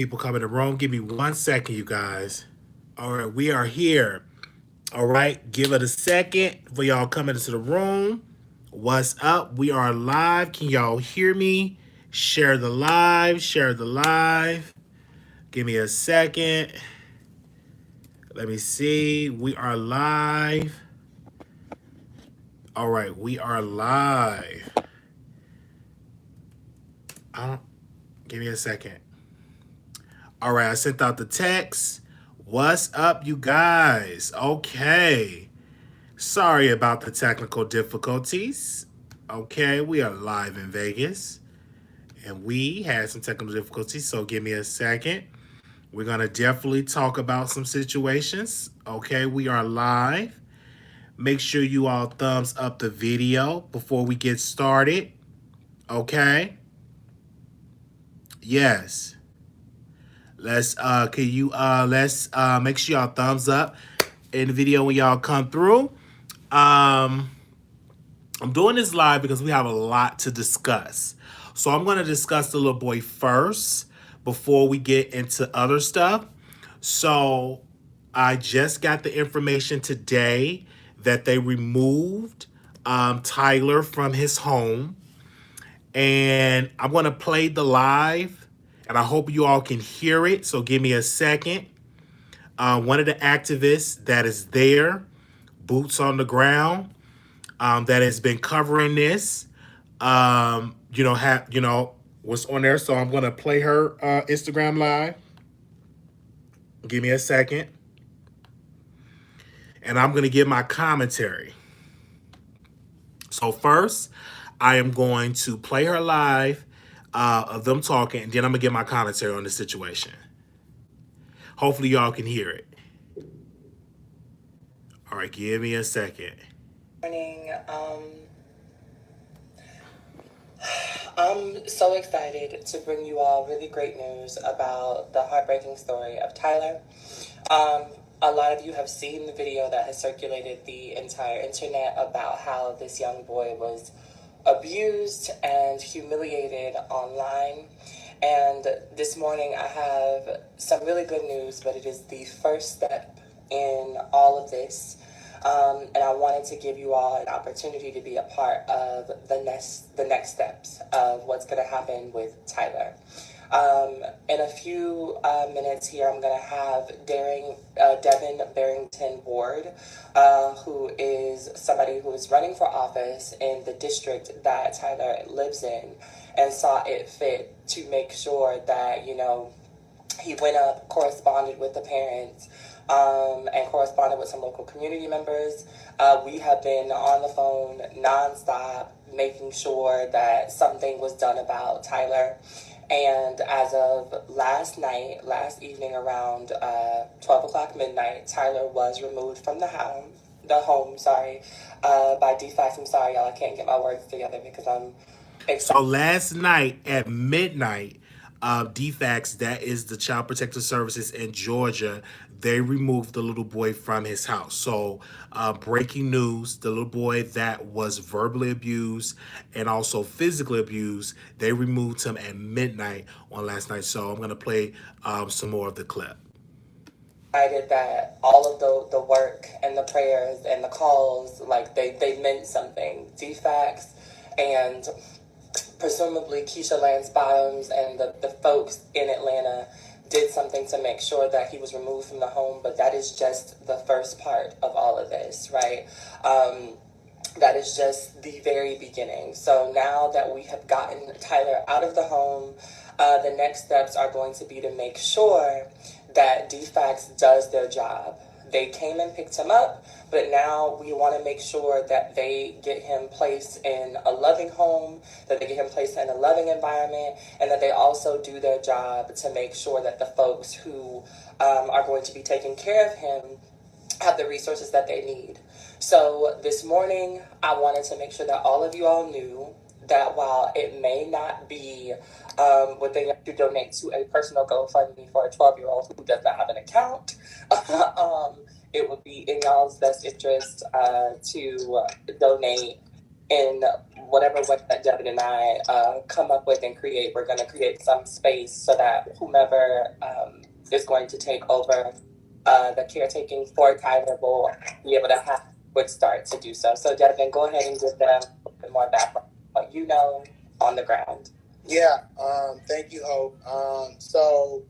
people come in the room. Give me 1 second, you guys. All right, we are here. All right, give it a second for y'all coming into the room. What's up? We are live. Can y'all hear me? Share the live. Share the live. Give me a second. Let me see. We are live. All right, we are live. Give me a second. All right, I sent out the text. What's up, you guys? Okay. Sorry about the technical difficulties. Okay, we are live in Vegas. And we had some technical difficulties, so give me a second. We're going to definitely talk about some situations. Okay, we are live. Make sure you all thumbs up the video before we get started. Okay? Yes. Let's make sure y'all thumbs up in the video when y'all come through. I'm doing this live because we have a lot to discuss. So I'm going to discuss the little boy first before we get into other stuff. So I just got the information today that they removed Tyler from his home. And I'm going to play the live. And I hope you all can hear it. So give me a second. One of the activists that is there, boots on the ground, that has been covering this, what's on there. So I'm going to play her Instagram live. Give me a second. And I'm going to give my commentary. So first, I am going to play her live of them talking, and then I'm going to give my commentary on the situation. Hopefully y'all can hear it. All right, give me a second. Morning. I'm so excited to bring you all really great news about the heartbreaking story of Tyler. A lot of you have seen the video that has circulated the entire internet about how this young boy was abused and humiliated online. And this morning I have some really good news, but it is the first step in all of this. And I wanted to give you all an opportunity to be a part of the next steps of what's going to happen with Tyler. In a few minutes here, I'm going to have Devin Barrington Ward, who is somebody who is running for office in the district that Tyler lives in, and saw it fit to make sure that, he went up, corresponded with the parents, and corresponded with some local community members. We have been on the phone nonstop, making sure that something was done about Tyler. And as of last evening around 12 o'clock midnight, Tyler was removed from the home, by DFACS. I'm sorry, y'all, I can't get my words together because I'm excited. So last night at midnight, DFACS, that is the Child Protective Services in Georgia, they removed the little boy from his house. So breaking news, the little boy that was verbally abused and also physically abused, they removed him at midnight on last night. So I'm going to play some more of the clip. Excited that all of the work and the prayers and the calls, like they meant something. DFACS and presumably Keisha Lance Bottoms and the folks in Atlanta did something to make sure that he was removed from the home, but that is just the first part of all of this, right? That is just the very beginning. So now that we have gotten Tyler out of the home, the next steps are going to be to make sure that DFACS does their job. They came and picked him up, but now we want to make sure that they get him placed in a loving home, that they get him placed in a loving environment, and that they also do their job to make sure that the folks who are going to be taking care of him have the resources that they need. So this morning, I wanted to make sure that all of you all knew that while it may not be what they have to donate to a personal GoFundMe for a 12-year-old who does not have an account, it would be in y'all's best interest to donate in whatever way that Devin and I come up with and create, we're going to create some space so that whomever is going to take over the caretaking for Tyler will be able to have a good start to do so. So, Devin, go ahead and give them a bit more background, what you know on the ground. Yeah, thank you, Hope. So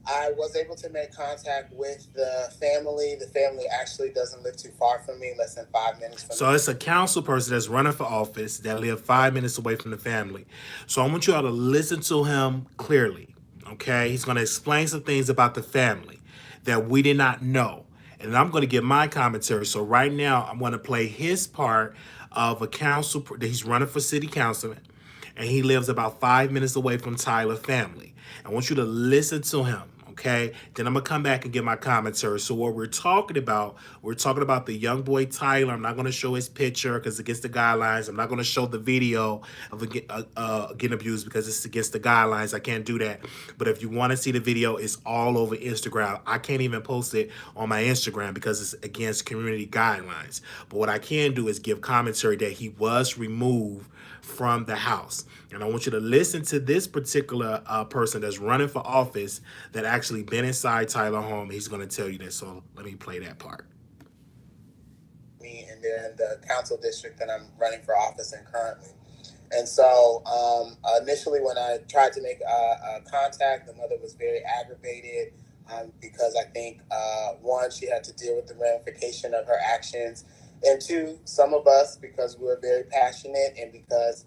I was able to make contact with the family. The family actually doesn't live too far from me, less than 5 minutes from me. So it's a council person that's running for office that live 5 minutes away from the family. So I want you all to listen to him clearly. Okay, he's going to explain some things about the family that we did not know, and I'm going to give my commentary. So right now, I'm going to play his part of a council that he's running for city councilman, and he lives about 5 minutes away from Tyler family. I want you to listen to him. Okay, then I'm gonna come back and give my commentary. So what we're talking about the young boy Tyler. I'm not gonna show his picture because it's against the guidelines. I'm not gonna show the video of getting abused because it's against the guidelines. I can't do that. But if you want to see the video, it's all over Instagram. I can't even post it on my Instagram because it's against community guidelines. But what I can do is give commentary that he was removed from the house. And I want you to listen to this particular person that's running for office that actually been inside Tyler home. He's going to tell you this. So let me play that part. Me, and they're in the council district that I'm running for office in currently. And so initially when I tried to make contact, the mother was very aggravated because I think, one, she had to deal with the ramification of her actions. And two, some of us, because we were very passionate and because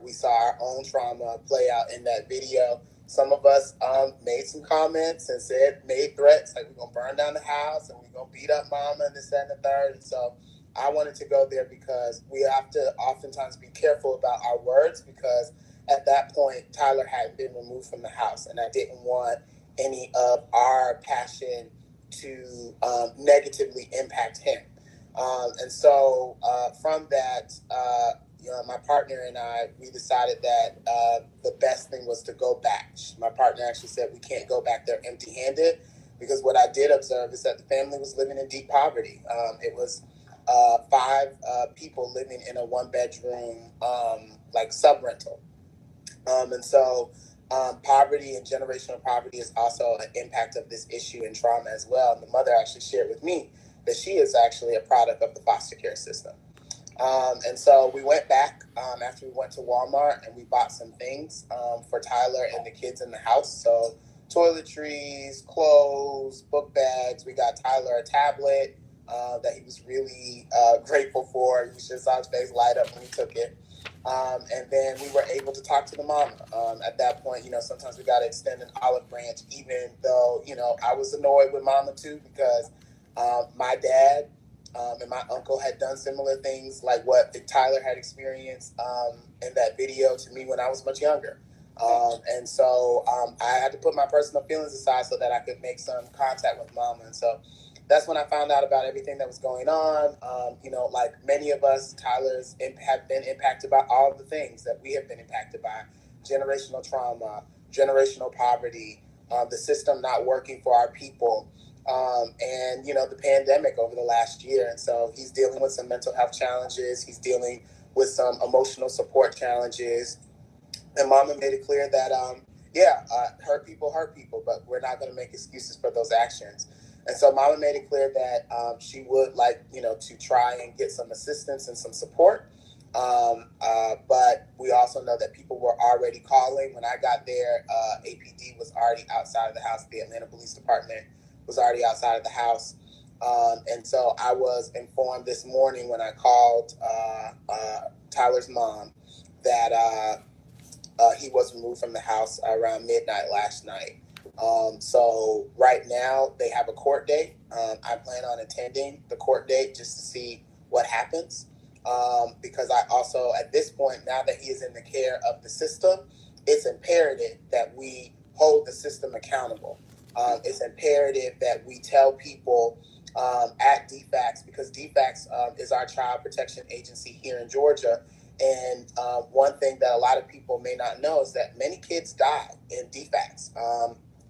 we saw our own trauma play out in that video, some of us made some comments and made threats like, we're going to burn down the house and we're going to beat up mama and this, that, and the third. And so I wanted to go there because we have to oftentimes be careful about our words, because at that point, Tyler had been removed from the house, and I didn't want any of our passion to negatively impact him. And so from that, my partner and I, we decided that the best thing was to go back. My partner actually said we can't go back there empty-handed, because what I did observe is that the family was living in deep poverty. It was 5 people living in a 1-bedroom like sub-rental. And so poverty and generational poverty is also an impact of this issue and trauma as well. And the mother actually shared with me that she is actually a product of the foster care system. And so we went back after we went to Walmart and we bought some things for Tyler and the kids in the house. So toiletries, clothes, book bags. We got Tyler a tablet that he was really grateful for. You should saw his face light up when he took it. And then we were able to talk to the mama. At that point, sometimes we got to extend an olive branch, even though, I was annoyed with mama too, because my dad and my uncle had done similar things like what Tyler had experienced in that video to me when I was much younger. And so I had to put my personal feelings aside so that I could make some contact with mama. And so that's when I found out about everything that was going on. Like many of us, Tyler's have been impacted by all of the things that we have been impacted by: generational trauma, generational poverty, the system not working for our people, and the pandemic over the last year. And so he's dealing with some mental health challenges. He's dealing with some emotional support challenges. And mama made it clear that, hurt people, but we're not going to make excuses for those actions. And so mama made it clear that she would like, to try and get some assistance and some support. But we also know that people were already calling. When I got there, APD was already outside of the house. The Atlanta Police Department was already outside of the house. And so I was informed this morning when I called Tyler's mom that he was removed from the house around midnight last night. So right now they have a court date. I plan on attending the court date just to see what happens. Because I also, at this point, now that he is in the care of the system, it's imperative that we hold the system accountable. It's imperative that we tell people at DFACS, because DFACS is our child protection agency here in Georgia. And one thing that a lot of people may not know is that many kids die in DFACS.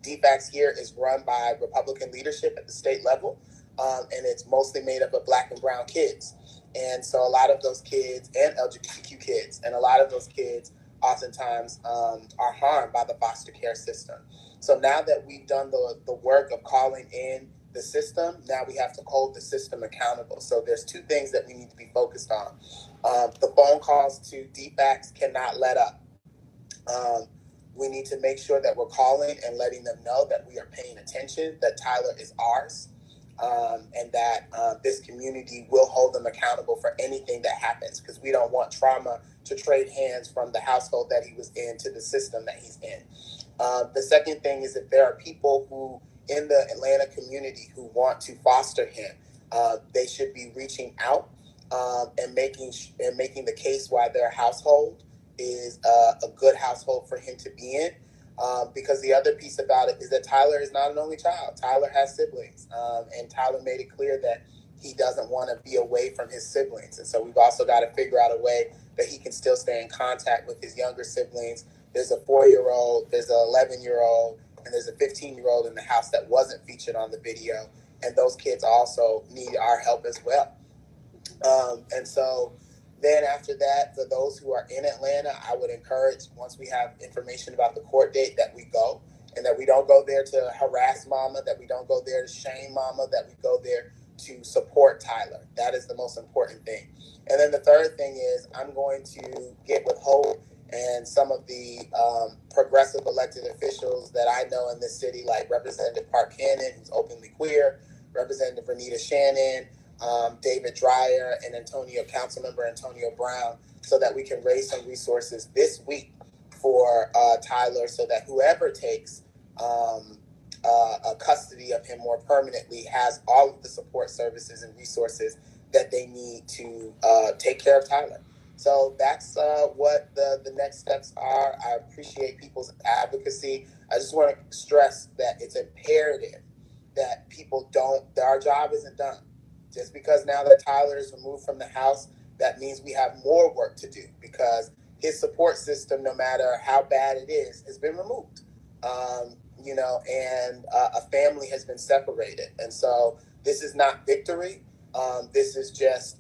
DFACS here is run by Republican leadership at the state level, and it's mostly made up of Black and brown kids. And so a lot of those kids and LGBTQ kids, and a lot of those kids oftentimes are harmed by the foster care system. So now that we've done the work of calling in the system, now we have to hold the system accountable. So there's two things that we need to be focused on. The phone calls to DFACs cannot let up. We need to make sure that we're calling and letting them know that we are paying attention, that Tyler is ours, and that this community will hold them accountable for anything that happens, because we don't want trauma to trade hands from the household that he was in to the system that he's in. The second thing is, if there are people who in the Atlanta community who want to foster him, they should be reaching out and making the case why their household is a good household for him to be in. Because the other piece about it is that Tyler is not an only child. Tyler has siblings, and Tyler made it clear that he doesn't want to be away from his siblings. And so we've also got to figure out a way that he can still stay in contact with his younger siblings. There's a 4-year-old, there's an 11-year-old, and there's a 15-year-old in the house that wasn't featured on the video. And those kids also need our help as well. And so then after that, for those who are in Atlanta, I would encourage, once we have information about the court date, that we go, and that we don't go there to harass mama, that we don't go there to shame mama, that we go there to support Tyler. That is the most important thing. And then the third thing is, I'm going to get with Hope and some of the progressive elected officials that I know in this city, like Representative Park Cannon, who's openly queer, Representative Renita Shannon, David Dreyer, and Councilmember Antonio Brown, so that we can raise some resources this week for Tyler, so that whoever takes a custody of him more permanently has all of the support services and resources that they need to take care of Tyler. So that's what the next steps are. I appreciate people's advocacy. I just want to stress that it's imperative that that our job isn't done. Just because now that Tyler is removed from the house, that means we have more work to do, because his support system, no matter how bad it is, has been removed. And a family has been separated. And so this is not victory. This is just,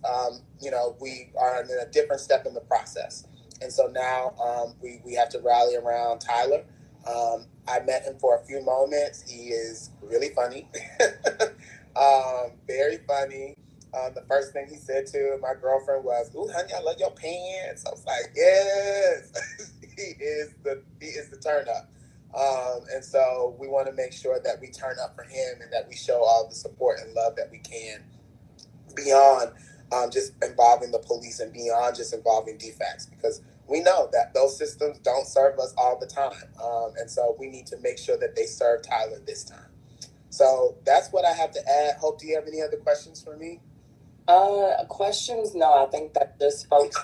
we are in a different step in the process. And so now we have to rally around Tyler. I met him for a few moments. He is really funny, very funny. The first thing he said to my girlfriend was, "Ooh, honey, I love your pants." I was like, "Yes." he is the turn up. And so we want to make sure that we turn up for him, and that we show all the support and love that we can, beyond just involving the police and beyond just involving DFACs, because we know that those systems don't serve us all the time. And so we need to make sure that they serve Tyler this time. So that's what I have to add. Hope, do you have any other questions for me? Questions? No, I think that just folks in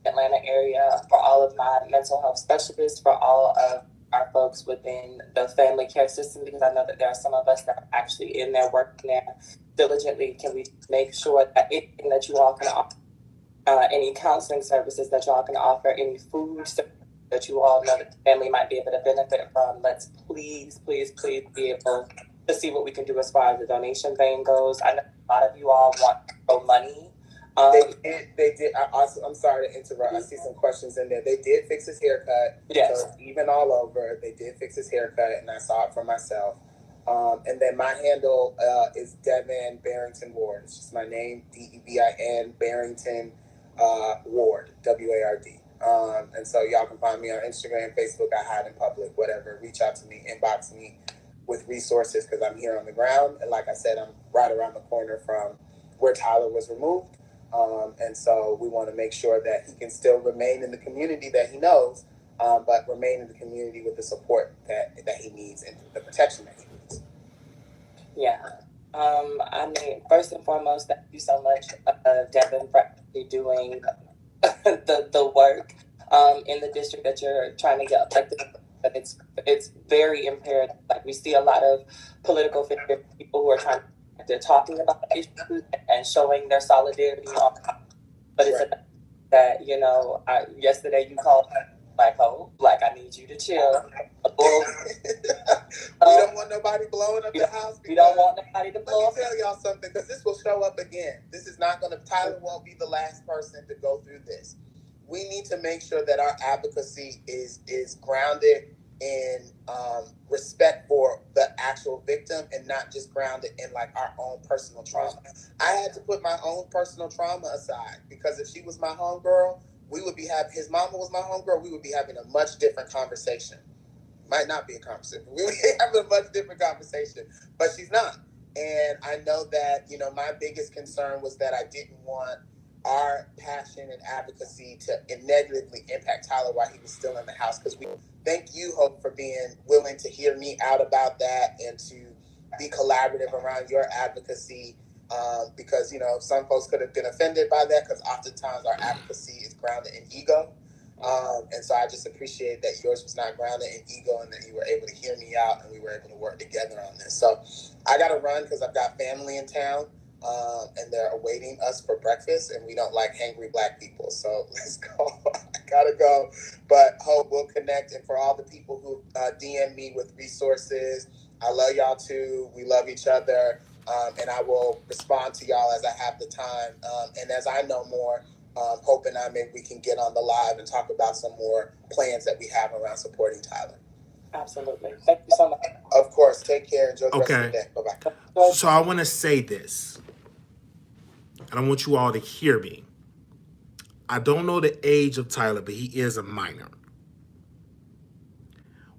the Atlanta area, for all of my mental health specialists, for all of our folks within the family care system, because I know that there are some of us that are actually in there working there diligently. Can we make sure that anything that you all can offer, any counseling services that you all can offer, any food that you all know that the family might be able to benefit from, let's please be able to see what we can do as far as the donation vein goes. I know a lot of you all want to throw money. They did. I'm sorry to interrupt. I see some questions in there. They did fix his haircut. Yes. So even all over, they did fix his haircut, and I saw it for myself. And then my handle is Devin Barrington Ward. It's just my name, DEVIN Barrington Ward, WARD. And so y'all can find me on Instagram, Facebook. I hide in public, whatever. Reach out to me, inbox me with resources, because I'm here on the ground. And like I said, I'm right around the corner from where Tyler was removed. And so we want to make sure that he can still remain in the community that he knows, but remain in the community with the support that he needs and the protection that he needs. Yeah. I mean, first and foremost, thank you so much, Devin, for actually doing the work in the district that you're trying to get elected. But it's very imperative. Like, we see a lot of political figures, people who are they're talking about issues and showing their solidarity on, but it's right. That, yesterday you called like, oh, like, I need you to chill. We don't want nobody blowing up the house. We don't want nobody to blow up. Let me tell y'all something, because this will show up again. This is not going to, Tyler won't be the last person to go through this. We need to make sure that our advocacy is grounded in respect for the actual victim, and not just grounded in like our own personal trauma. I had to put my own personal trauma aside, because if she was my homegirl, we would be having, his mama was my homegirl, we would be having a much different conversation. Might not be a conversation. We would have a much different conversation, but she's not. And I know that, you know, my biggest concern was that I didn't want our passion and advocacy to negatively impact Tyler while he was still in the house. Because we thank you, Hope, for being willing to hear me out about that and to be collaborative around your advocacy. Because, you know, some folks could have been offended by that, because oftentimes our advocacy is grounded in ego. And so I just appreciate that yours was not grounded in ego, and that you were able to hear me out and we were able to work together on this. So I got to run because I've got family in town, and they're awaiting us for breakfast, and we don't like hangry Black people. So let's go. I got to go. But Hope, we'll connect. And for all the people who DM me with resources, I love y'all too. We love each other. And I will respond to y'all as I have the time. And as I know more, Hope and I, maybe we can get on the live and talk about some more plans that we have around supporting Tyler. Absolutely. Thank you so much. Of course. Take care. Enjoy the rest of the day. Bye-bye. So I want to say this, and I want you all to hear me. I don't know the age of Tyler, but he is a minor.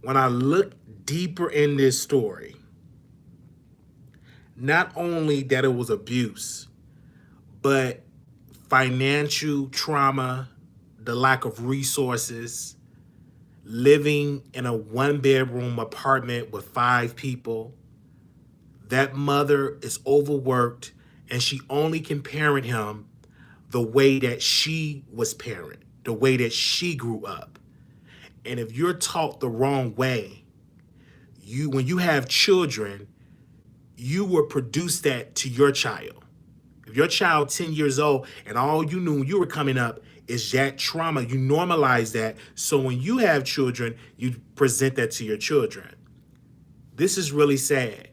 When I look deeper in this story, not only that it was abuse, but financial trauma, the lack of resources, living in a one-bedroom apartment with 5 people. That mother is overworked, and she only can parent him the way that she was parented, the way that she grew up. And if you're taught the wrong way, when you have children, you will produce that to your child. If your child 10 years old and all you knew when you were coming up is that trauma, you normalize that. So when you have children, you present that to your children. This is really sad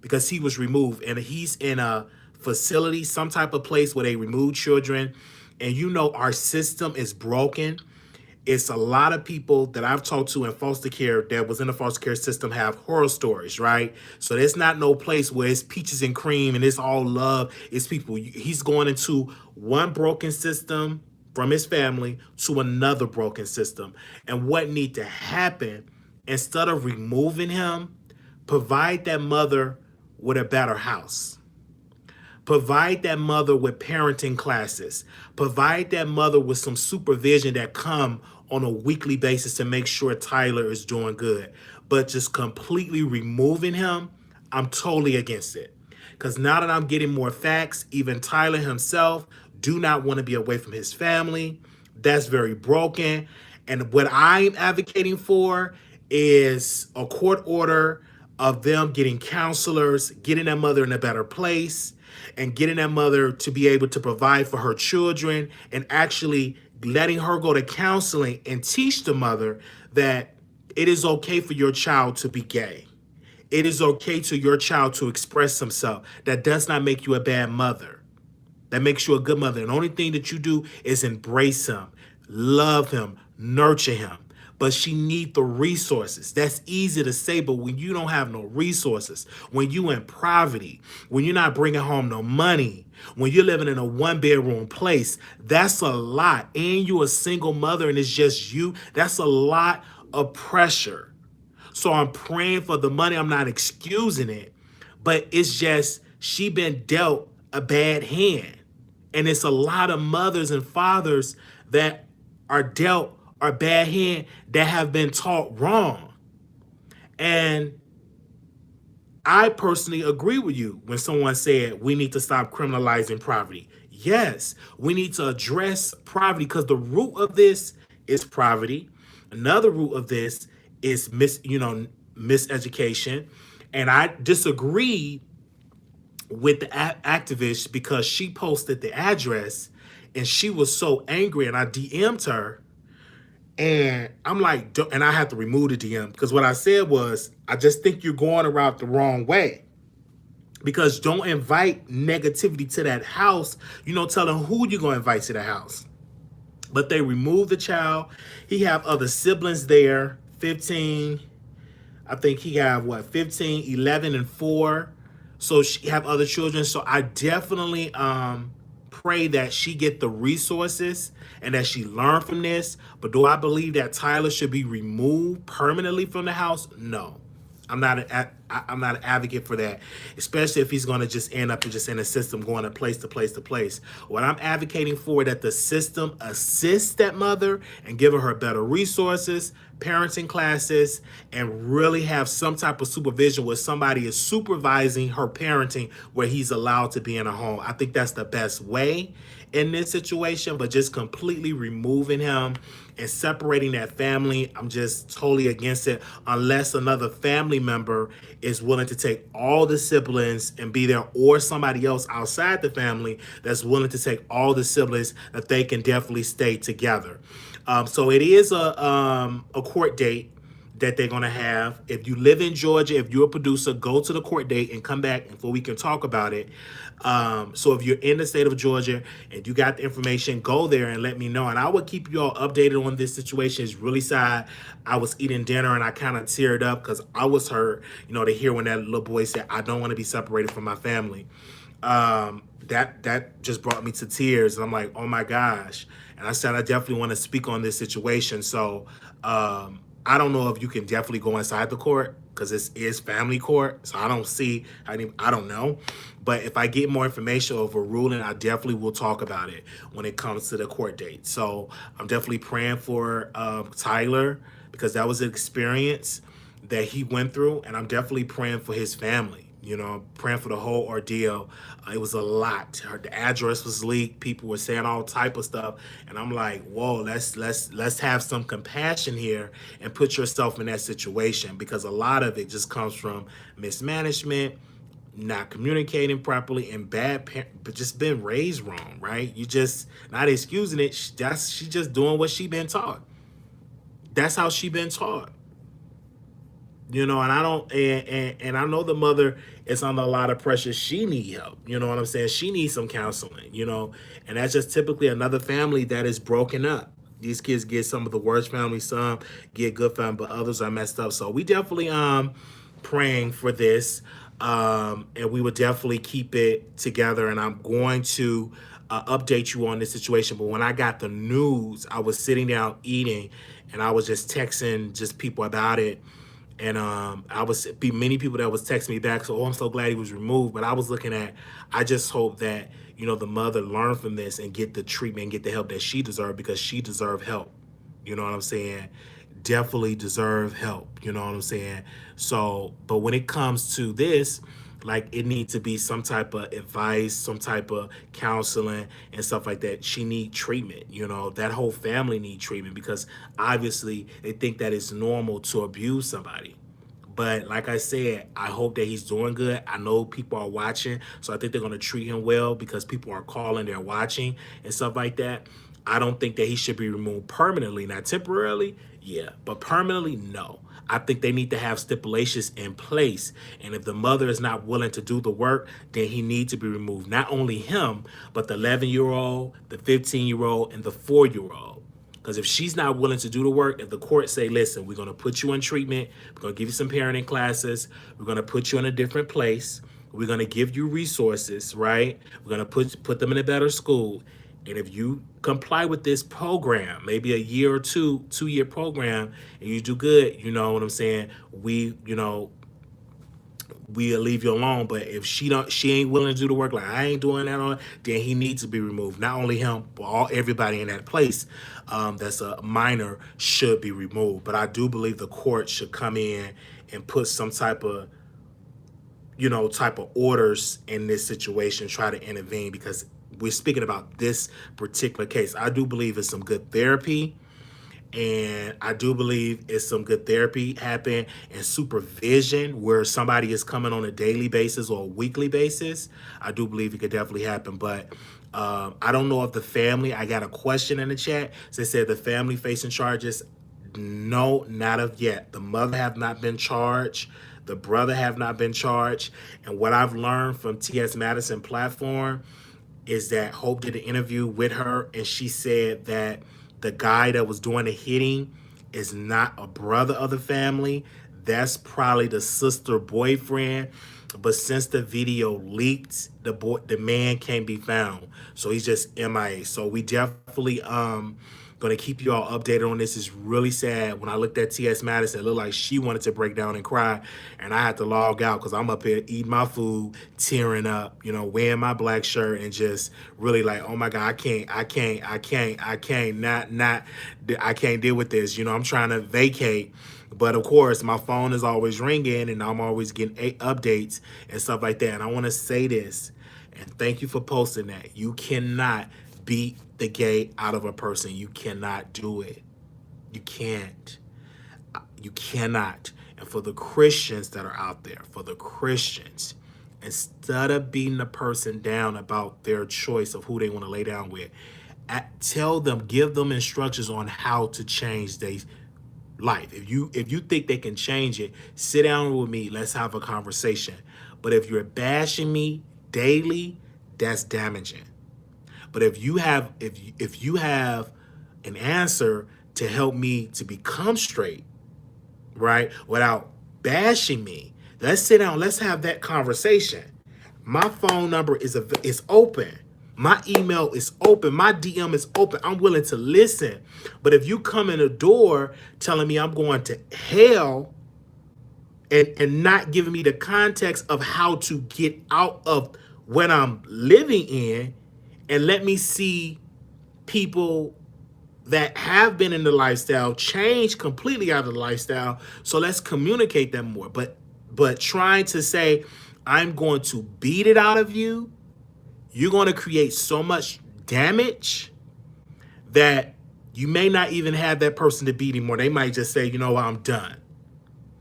because he was removed, and he's in a facility, some type of place where they remove children. And you know, our system is broken. It's a lot of people that I've talked to in foster care that was in the foster care system have horror stories, right? So there's not no place where it's peaches and cream and it's all love. It's people. He's going into one broken system from his family to another broken system. And what need to happen, instead of removing him, provide that mother with a better house. Provide that mother with parenting classes. Provide that mother with some supervision that come on a weekly basis to make sure Tyler is doing good. But just completely removing him, I'm totally against it. Because now that I'm getting more facts, even Tyler himself do not want to be away from his family. That's very broken. And what I'm advocating for is a court order of them getting counselors, getting that mother in a better place, and getting that mother to be able to provide for her children, and actually letting her go to counseling and teach the mother that it is okay for your child to be gay. It is okay to your child to express himself. That does not make you a bad mother. That makes you a good mother. And the only thing that you do is embrace him, love him, nurture him. But she needs the resources. That's easy to say, but when you don't have no resources, when you in poverty, when you're not bringing home no money, when you're living in a one-bedroom place, that's a lot. And you're a single mother and it's just you. That's a lot of pressure. So I'm praying for the money. I'm not excusing it, but it's just she been dealt a bad hand. And it's a lot of mothers and fathers that are dealt a bad hand that have been taught wrong. And I personally agree with you when someone said we need to stop criminalizing poverty. Yes, we need to address poverty because the root of this is poverty. Another root of this is miseducation. And I disagree with the activist because she posted the address and she was so angry, and I DM'd her. And I'm like, and I had to remove the DM because what I said was, I just think you're going about the wrong way. Because don't invite negativity to that house. Tell them who you're going to invite to the house. But they removed the child. He have other siblings there, 15. I think he have 15, 11, and 4. So she have other children. So I definitely pray that she get the resources and that she learn from this. But do I believe that Tyler should be removed permanently from the house? No. I'm not an advocate for that, especially if he's going to just end up just in a system going to place to place to place. What I'm advocating for, that the system assists that mother and giving her better resources, parenting classes, and really have some type of supervision where somebody is supervising her parenting where he's allowed to be in a home. I think that's the best way in this situation, but just completely removing him and separating that family, I'm just totally against it unless another family member is willing to take all the siblings and be there, or somebody else outside the family that's willing to take all the siblings, that they can definitely stay together. So it is a court date that they're going to have. If you live in Georgia, if you're a producer, go to the court date and come back before we can talk about it. So if you're in the state of Georgia and you got the information, go there and let me know. And I will keep you all updated on this situation. It's really sad. I was eating dinner and I kind of teared up because I was hurt, to hear when that little boy said, I don't want to be separated from my family. That just brought me to tears. And I'm like, oh my gosh. And I said, I definitely want to speak on this situation. So, I don't know if you can definitely go inside the court because this is family court. So I don't know. But if I get more information over ruling, I definitely will talk about it when it comes to the court date. So I'm definitely praying for Tyler because that was an experience that he went through. And I'm definitely praying for his family. Praying for the whole ordeal. It was a lot. The address was leaked. People were saying all type of stuff, and I'm like, whoa, let's have some compassion here and put yourself in that situation, because a lot of it just comes from mismanagement, not communicating properly, and but just been raised wrong, right? You just not excusing it. She just doing what she been taught. That's how she been taught. And I don't, and I know the mother is under a lot of pressure. She need help. You know what I'm saying? She needs some counseling, and that's just typically another family that is broken up. These kids get some of the worst families, some get good family, but others are messed up. So we definitely praying for this, and we would definitely keep it together. And I'm going to update you on this situation. But when I got the news, I was sitting down eating, and I was just texting just people about it. And many people that was texting me back. So, I'm so glad he was removed. But I was looking at, I just hope that, the mother learn from this and get the treatment and get the help that she deserved, because she deserved help. You know what I'm saying? Definitely deserve help. You know what I'm saying? So, but when it comes to this, like, it needs to be some type of advice, some type of counseling and stuff like that. She need treatment. That whole family need treatment, because obviously they think that it's normal to abuse somebody. But like I said, I hope that he's doing good. I know people are watching, so I think they're going to treat him well, because people are calling, they're watching and stuff like that. I don't think that he should be removed permanently. Not temporarily, yeah, but permanently, no. I think they need to have stipulations in place. And if the mother is not willing to do the work, then he needs to be removed. Not only him, but the 11-year-old, the 15-year-old, and the 4-year-old. Because if she's not willing to do the work, if the court say, listen, we're going to put you in treatment, we're going to give you some parenting classes, we're going to put you in a different place, we're going to give you resources, right? We're going to put them in a better school. And if you comply with this program, maybe a year or two-year program, and you do good, you know what I'm saying? We'll leave you alone. But if she ain't willing to do the work, like, I ain't doing that, then he needs to be removed. Not only him, but everybody in that place that's a minor should be removed. But I do believe the court should come in and put some type of orders in this situation, try to intervene, because we're speaking about this particular case. I do believe it's some good therapy, and I do believe it's some good therapy happen and supervision where somebody is coming on a daily basis or a weekly basis. I do believe it could definitely happen. But I don't know if the family, I got a question in the chat. So they said the family facing charges. No, not of yet. The mother have not been charged. The brother have not been charged. And what I've learned from T.S. Madison platform is that Hope did an interview with her, and she said that the guy that was doing the hitting is not a brother of the family. That's probably the sister boyfriend. But since the video leaked, the man can't be found. So he's just MIA. So we definitely gonna keep you all updated on this. It's really sad. When I looked at T.S. Madison, it looked like she wanted to break down and cry, and I had to log out because I'm up here eating my food, tearing up, wearing my black shirt, and just really like, oh my God, I can't deal with this. I'm trying to vacate. But of course, my phone is always ringing, and I'm always getting updates and stuff like that. And I want to say this, and thank you for posting that. You cannot beat the gay out of a person. You cannot do it. You can't. You cannot. And for the Christians that are out there, for the Christians, instead of beating the person down about their choice of who they want to lay down with, tell them, give them instructions on how to change their life. If you think they can change it, sit down with me. Let's have a conversation. But if you're bashing me daily, that's damaging. But if you have an answer to help me to become straight, right, without bashing me, let's sit down. Let's have that conversation. My phone number is open. My email is open. My DM is open. I'm willing to listen. But if you come in the door telling me I'm going to hell and not giving me the context of how to get out of what I'm living in, and let me see people that have been in the lifestyle change completely out of the lifestyle. So let's communicate them more. But trying to say, I'm going to beat it out of you, you're going to create so much damage that you may not even have that person to beat anymore. They might just say, you know what, I'm done.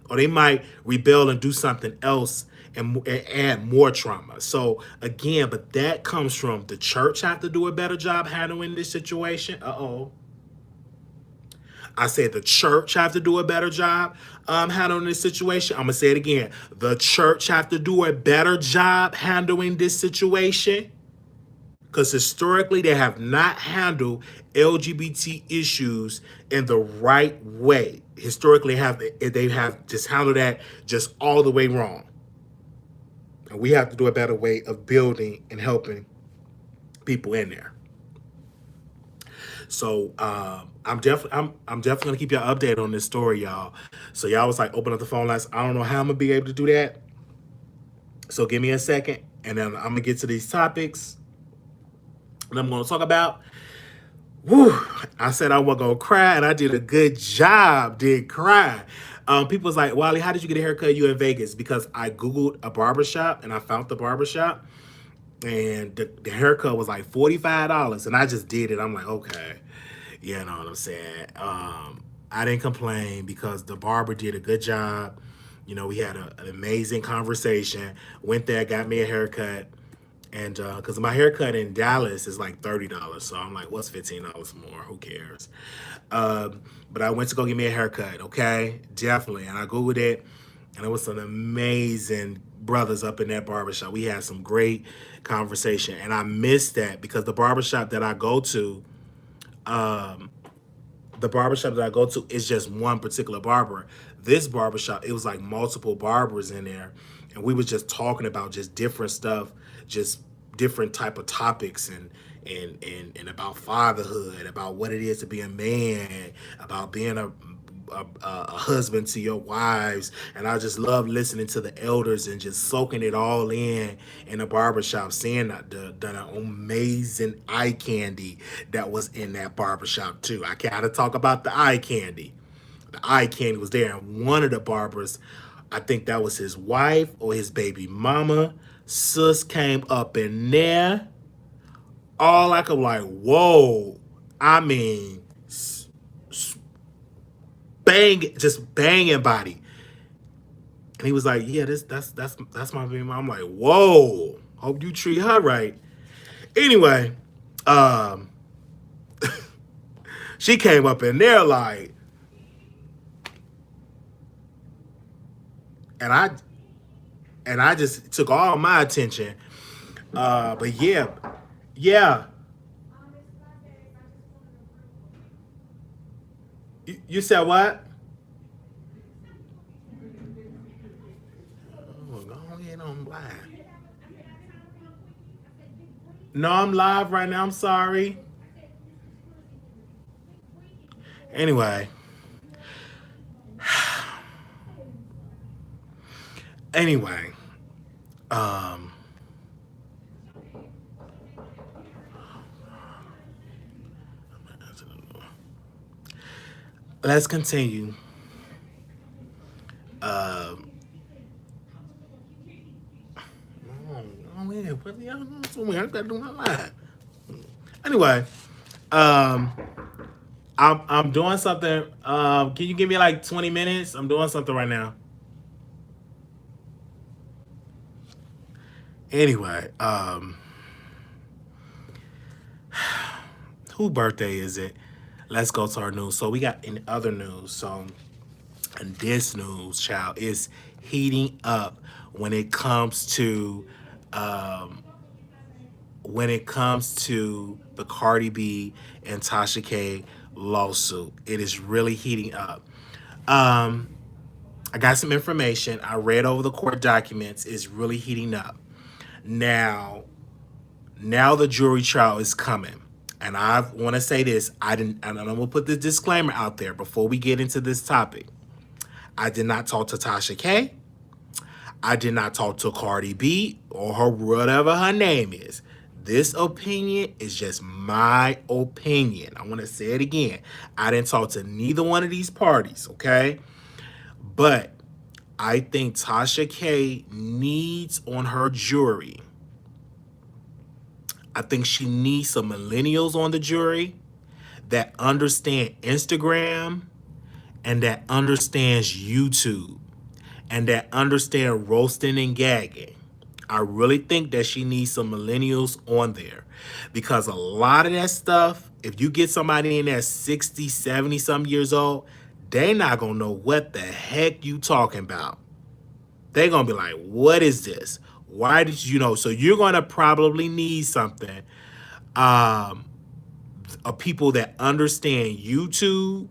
Or they might rebel and do something else and add more trauma. So again, but that comes from the church have to do a better job handling this situation. I said the church have to do a better job handling this situation. I'm going to say it again. The church have to do a better job handling this situation. Because historically, they have not handled LGBT issues in the right way. Historically, they have just handled that just all the way wrong. And we have to do a better way of building and helping people in there. So I'm definitely gonna keep y'all updated on this story, y'all. So y'all was like, open up the phone lines. I don't know how I'm gonna be able to do that. So give me a second, and then I'm gonna get to these topics. And I'm going to talk about, I said I wasn't going to cry, and I did a good job, did cry. People was like, Wiley, how did you get a haircut? You in Vegas? Because I Googled a barbershop, and I found the barbershop, and the haircut was like $45, and I just did it. I'm like, okay, you know what I'm saying? I didn't complain because the barber did a good job. We had an amazing conversation. Went there, got me a haircut. And because my haircut in Dallas is like $30. So I'm like, what's $15 more? Who cares? But I went to go get me a haircut, okay? Definitely. And I Googled it, and it was some amazing brothers up in that barbershop. We had some great conversation. And I missed that because the barbershop that I go to, is just one particular barber. This barbershop, it was like multiple barbers in there. And we was just talking about just different stuff, just different type of topics and about fatherhood, about what it is to be a man, about being a husband to your wives. And I just love listening to the elders and just soaking it all in the barbershop, seeing the amazing eye candy that was in that barbershop too. I gotta talk about the eye candy. The eye candy was there, and one of the barbers, I think that was his wife or his baby mama, sis came up in there. All I could like, whoa. I mean, just banging body. And he was like, yeah, that's my baby mama. I'm like, whoa. Hope you treat her right. Anyway, she came up in there like, and I just took all my attention. But yeah, yeah. You said what? Oh, go ahead on live. No, I'm live right now. I'm sorry. Anyway, anyway, um, let's continue. Um, oh yeah, what y'all doing? I gotta do my live. Anyway, um, I'm doing something. Can you give me like 20 minutes? I'm doing something right now. Anyway, who birthday is it? Let's go to our news. So we got in other news. So and this news, child, is heating up when it comes to um, the Cardi B and Tasha K lawsuit. It is really heating up. Um, I got some information. I read over the court documents. It's really heating up. Now, now the jury trial is coming. And I want to say this. And I'm going to put the disclaimer out there before we get into this topic. I did not talk to Tasha K. I did not talk to Cardi B or her whatever her name is. This opinion is just my opinion. I want to say it again. I didn't talk to neither one of these parties, okay? But I think Tasha K needs on her jury. I think she needs some millennials on the jury that understand Instagram and that understands YouTube and that understand roasting and gagging. I really think that she needs some millennials on there because a lot of that stuff, if you get somebody in there 60, 70 some years old, they not going to know what the heck you talking about. They're going to be like, what is this? Why did you know? So you're going to probably need something, of people that understand YouTube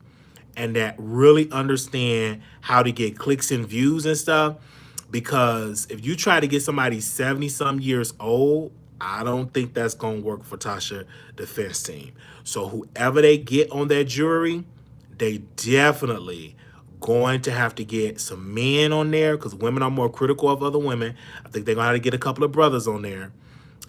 and that really understand how to get clicks and views and stuff. Because if you try to get somebody 70 some years old, I don't think that's going to work for Tasha defense team. So whoever they get on that jury, they definitely going to have to get some men on there because women are more critical of other women. I think they're going to have to get a couple of brothers on there.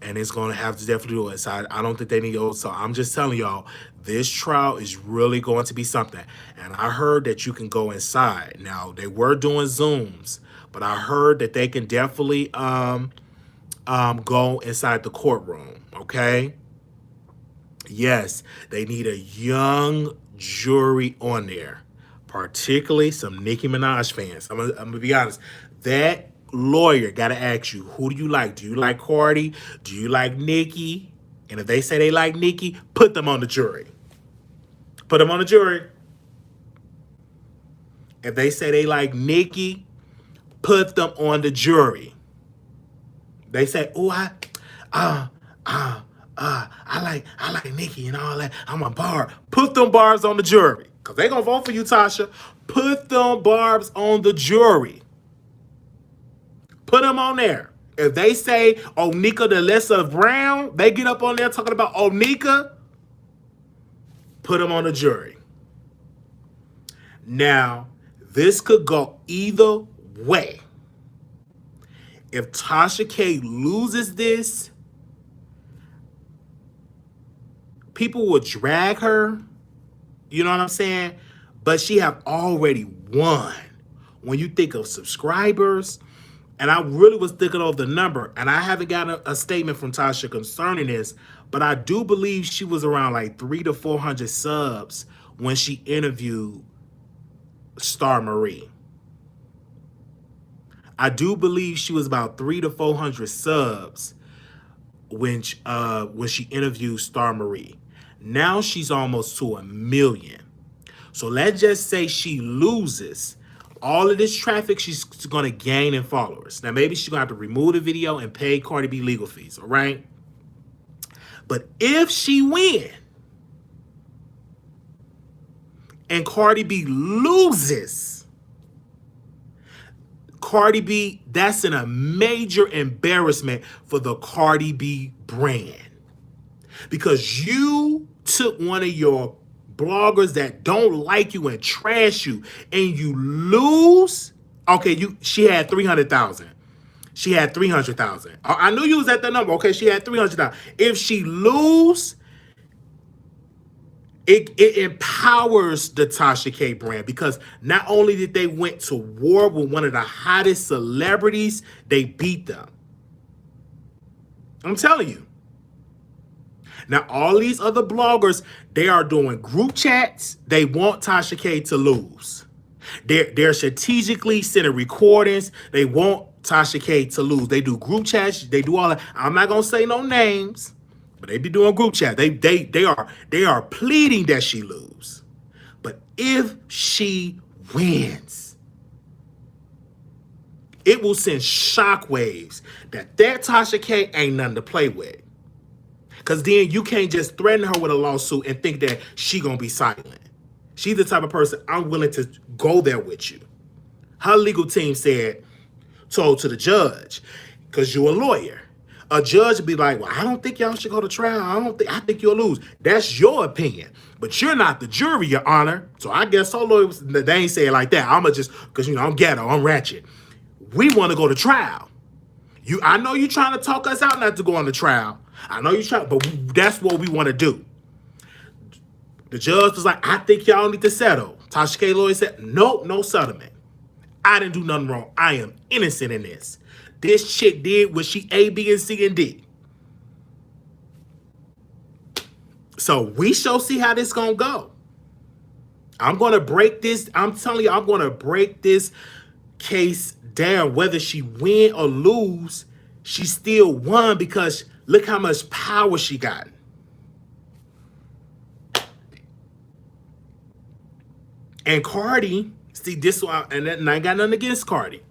And it's going to have to definitely do it. So I don't think they need to. So I'm just telling y'all, this trial is really going to be something. And I heard that you can go inside. Now, they were doing Zooms, but I heard that they can definitely go inside the courtroom, okay? Yes, they need a young jury on there, particularly some Nicki Minaj fans. I'm gonna be honest. That lawyer got to ask you, who do you like? Do you like Cardi? Do you like Nicki? And if they say they like Nicki, put them on the jury. Put them on the jury. If they say they like Nicki, put them on the jury. They say, oh, I like Nicki and all that. I'm a bar. Put them barbs on the jury. Because they going to vote for you, Tasha. Put them barbs on the jury. Put them on there. If they say Onika the lesser Brown, they get up on there talking about Onika, put them on the jury. Now, this could go either way. If Tasha K loses this, people will drag her. You know what I'm saying? But she have already won. When you think of subscribers, and I really was thinking of the number, and I haven't got a statement from Tasha concerning this, but I do believe she was around like 300 to 400 subs when she interviewed Star Marie. I do believe she was about 300 to 400 subs when she interviewed Star Marie. Now she's almost to 1 million. So let's just say she loses all of this traffic she's going to gain in followers. Now, maybe she's going to have to remove the video and pay Cardi B legal fees, all right? But if she wins and Cardi B loses, Cardi B, that's a major embarrassment for the Cardi B brand. Because you took one of your bloggers that don't like you and trash you, and you lose. Okay, she had 300,000. She had 300,000. I knew you was at that number. Okay, she had 300,000. If she lose, it empowers the Tasha K brand, because not only did they went to war with one of the hottest celebrities, they beat them. I'm telling you. Now, all these other bloggers, they are doing group chats. They want Tasha K to lose. They're strategically sending recordings. They want Tasha K to lose. They do group chats. They do all that. I'm not gonna say no names, but they be doing group chat. They are pleading that she lose. But if she wins, it will send shockwaves that Tasha K ain't nothing to play with. Because then you can't just threaten her with a lawsuit and think that she gonna be silent. She's the type of person, I'm willing to go there with you. Her legal team told to the judge, because you're a lawyer. A judge would be like, well, I don't think y'all should go to trial. I think you'll lose. That's your opinion. But you're not the jury, Your Honor. So I guess her lawyers, they ain't say it like that. I'ma just, because I'm ghetto, I'm ratchet. We want to go to trial. I know you're trying to talk us out not to go on the trial. I know you're trying, but that's what we want to do. The judge was like, I think y'all need to settle. Tasha K lawyer said, nope, no settlement. I didn't do nothing wrong. I am innocent in this. This chick did what she A, B, and C, and D. So we shall see how this gonna go. I'm gonna break this. I'm telling you, I'm gonna break this case down. Whether she win or lose, she still won, because look how much power she got. And Cardi, see this one, and I got nothing against Cardi,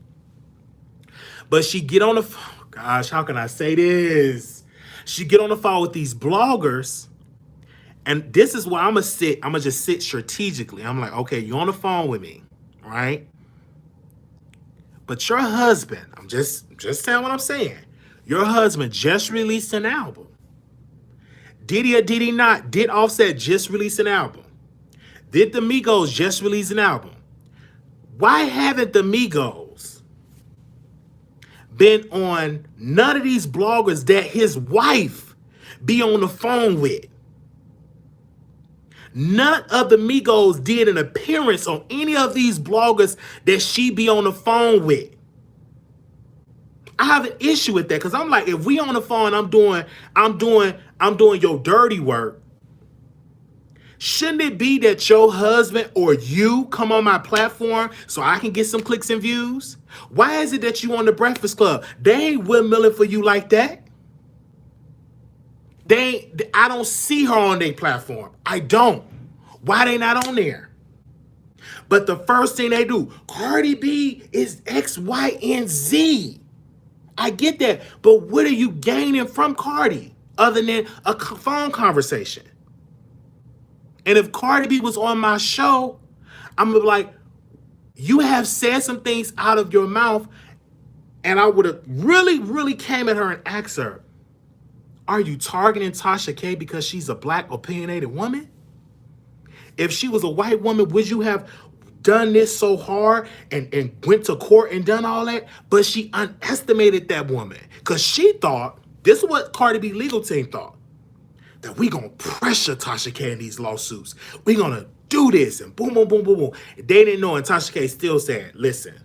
but she get on the, gosh, how can I say this? She get on the phone with these bloggers, and this is where I'm gonna just sit strategically. I'm like, okay, you're on the phone with me, right? But your husband, I'm just saying what I'm saying. Your husband just released an album. Did he or did he not? Did Offset just release an album? Did the Migos just release an album? Why haven't the Migos been on none of these bloggers that his wife be on the phone with? None of the Migos did an appearance on any of these bloggers that she be on the phone with. I have an issue with that, because I'm like, if we on the phone, I'm doing your dirty work. Shouldn't it be that your husband or you come on my platform so I can get some clicks and views? Why is it that you on the Breakfast Club? They ain't windmilling for you like that. I don't see her on their platform. I don't. Why they not on there? But the first thing they do, Cardi B is X, Y, and Z. I get that. But what are you gaining from Cardi other than a phone conversation? And if Cardi B was on my show, I'm gonna be like, you have said some things out of your mouth, and I would have really, really came at her and asked her, are you targeting Tasha K because she's a black opinionated woman? If she was a white woman, would you have done this so hard and went to court and done all that? But she underestimated that woman, because she thought, this is what Cardi B legal team thought, that we gonna pressure Tasha K in these lawsuits. We gonna do this and boom, boom, boom, boom, boom. They didn't know, and Tasha K still said, listen,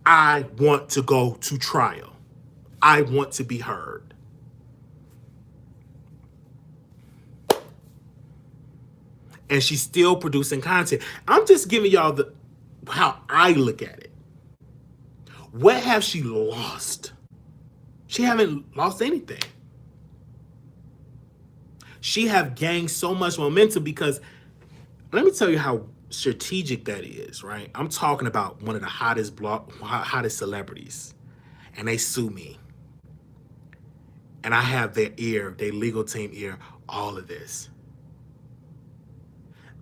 I want to go to trial. I want to be heard. And she's still producing content. I'm just giving y'all how I look at it. What have she lost? She haven't lost anything. She have gained so much momentum because let me tell you how strategic that is, right? I'm talking about one of the hottest celebrities, and they sue me. And I have their ear, their legal team ear, all of this.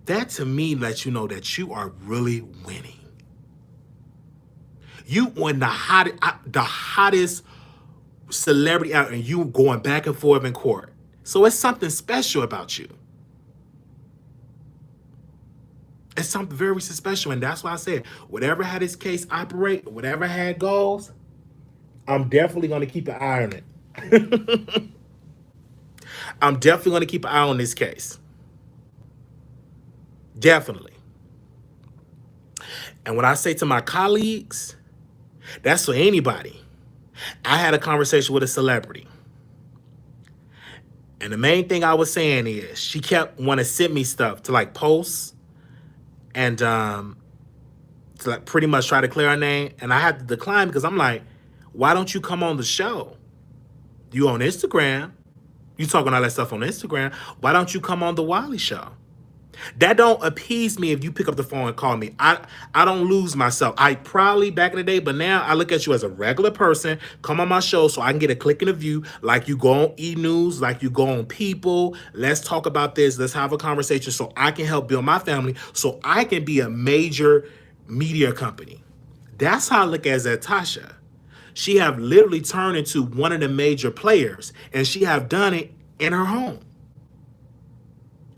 That to me lets you know that you are really winning. You on the hottest celebrity out, and you going back and forth in court. So it's something special about you. It's something very special, and that's why I said, whatever how this case operate, whatever how it goes, I'm definitely going to keep an eye on it. I'm definitely going to keep an eye on this case. Definitely. And when I say to my colleagues, that's for anybody. I had a conversation with a celebrity. And the main thing I was saying is she kept wanting to send me stuff to like post and to like pretty much try to clear her name. And I had to decline because I'm like, why don't you come on the show? You on Instagram. You talking all that stuff on Instagram. Why don't you come on the Wiley Show? That don't appease me if you pick up the phone and call me. I don't lose myself. I probably back in the day, but now I look at you as a regular person. Come on my show so I can get a click and a view, like you go on E-News, like you go on People. Let's talk about this. Let's have a conversation so I can help build my family, so I can be a major media company. That's how I look at Tasha. She have literally turned into one of the major players, and she have done it in her home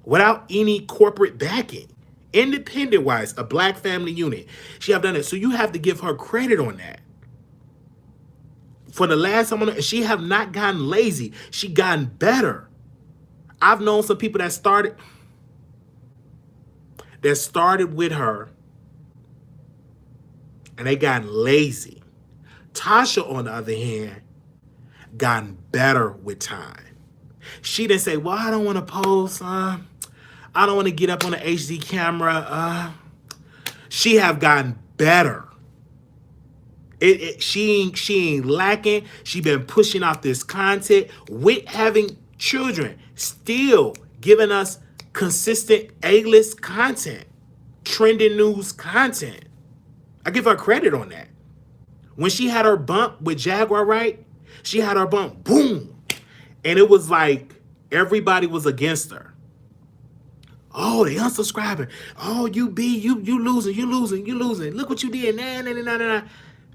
without any corporate backing. Independent wise, a black family unit. She have done it. So you have to give her credit on that. For the last time, she have not gotten lazy. She gotten better. I've known some people that started with her and they gotten lazy. Tasha, on the other hand, gotten better with time. She didn't say, well, I don't want to post. I don't want to get up on the HD camera. She have gotten better. She ain't lacking. She been pushing out this content with having children, still giving us consistent A-list content, trending news content. I give her credit on that. When she had her bump with Jaguar, right? She had her bump, boom. And it was like everybody was against her. Oh, they unsubscribing. Oh, you losing. Look what you did. Nah.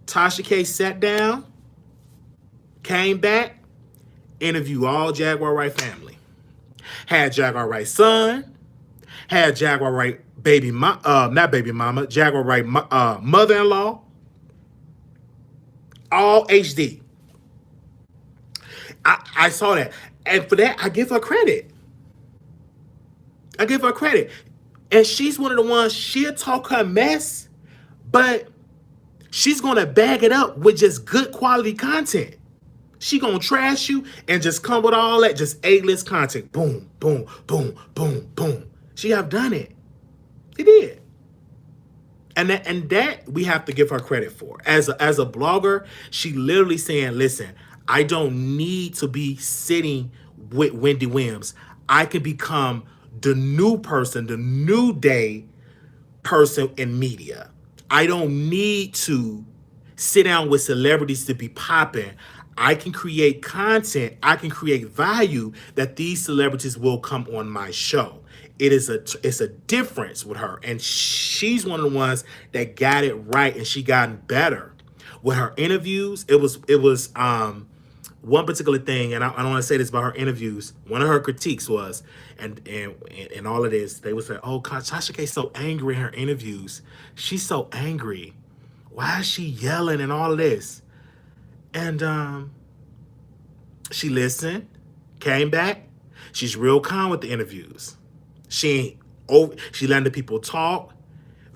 Tasha K sat down, came back, interviewed all Jaguar Wright family. Had Jaguar Wright son, had Jaguar Wright Jaguar Wright mother-in-law, all HD. I saw that. And for that, I give her credit. And she's one of the ones, she'll talk her mess, but she's going to bag it up with just good quality content. She going to trash you and just come with all that, just A-list content. Boom, boom, boom, boom, boom. She have done it. She did. And that we have to give her credit for. As a blogger, she literally saying, listen, I don't need to be sitting with Wendy Williams. I can become the new person, the new day person in media. I don't need to sit down with celebrities to be popping. I can create content. I can create value that these celebrities will come on my show. It's a difference with her. And she's one of the ones that got it right, and she gotten better. With her interviews, it was one particular thing, and I don't want to say this about her interviews. One of her critiques was, and all of this, they would say, oh, Tasha K's so angry in her interviews. She's so angry. Why is she yelling and all of this? And she listened, came back. She's real calm with the interviews. She letting the people talk,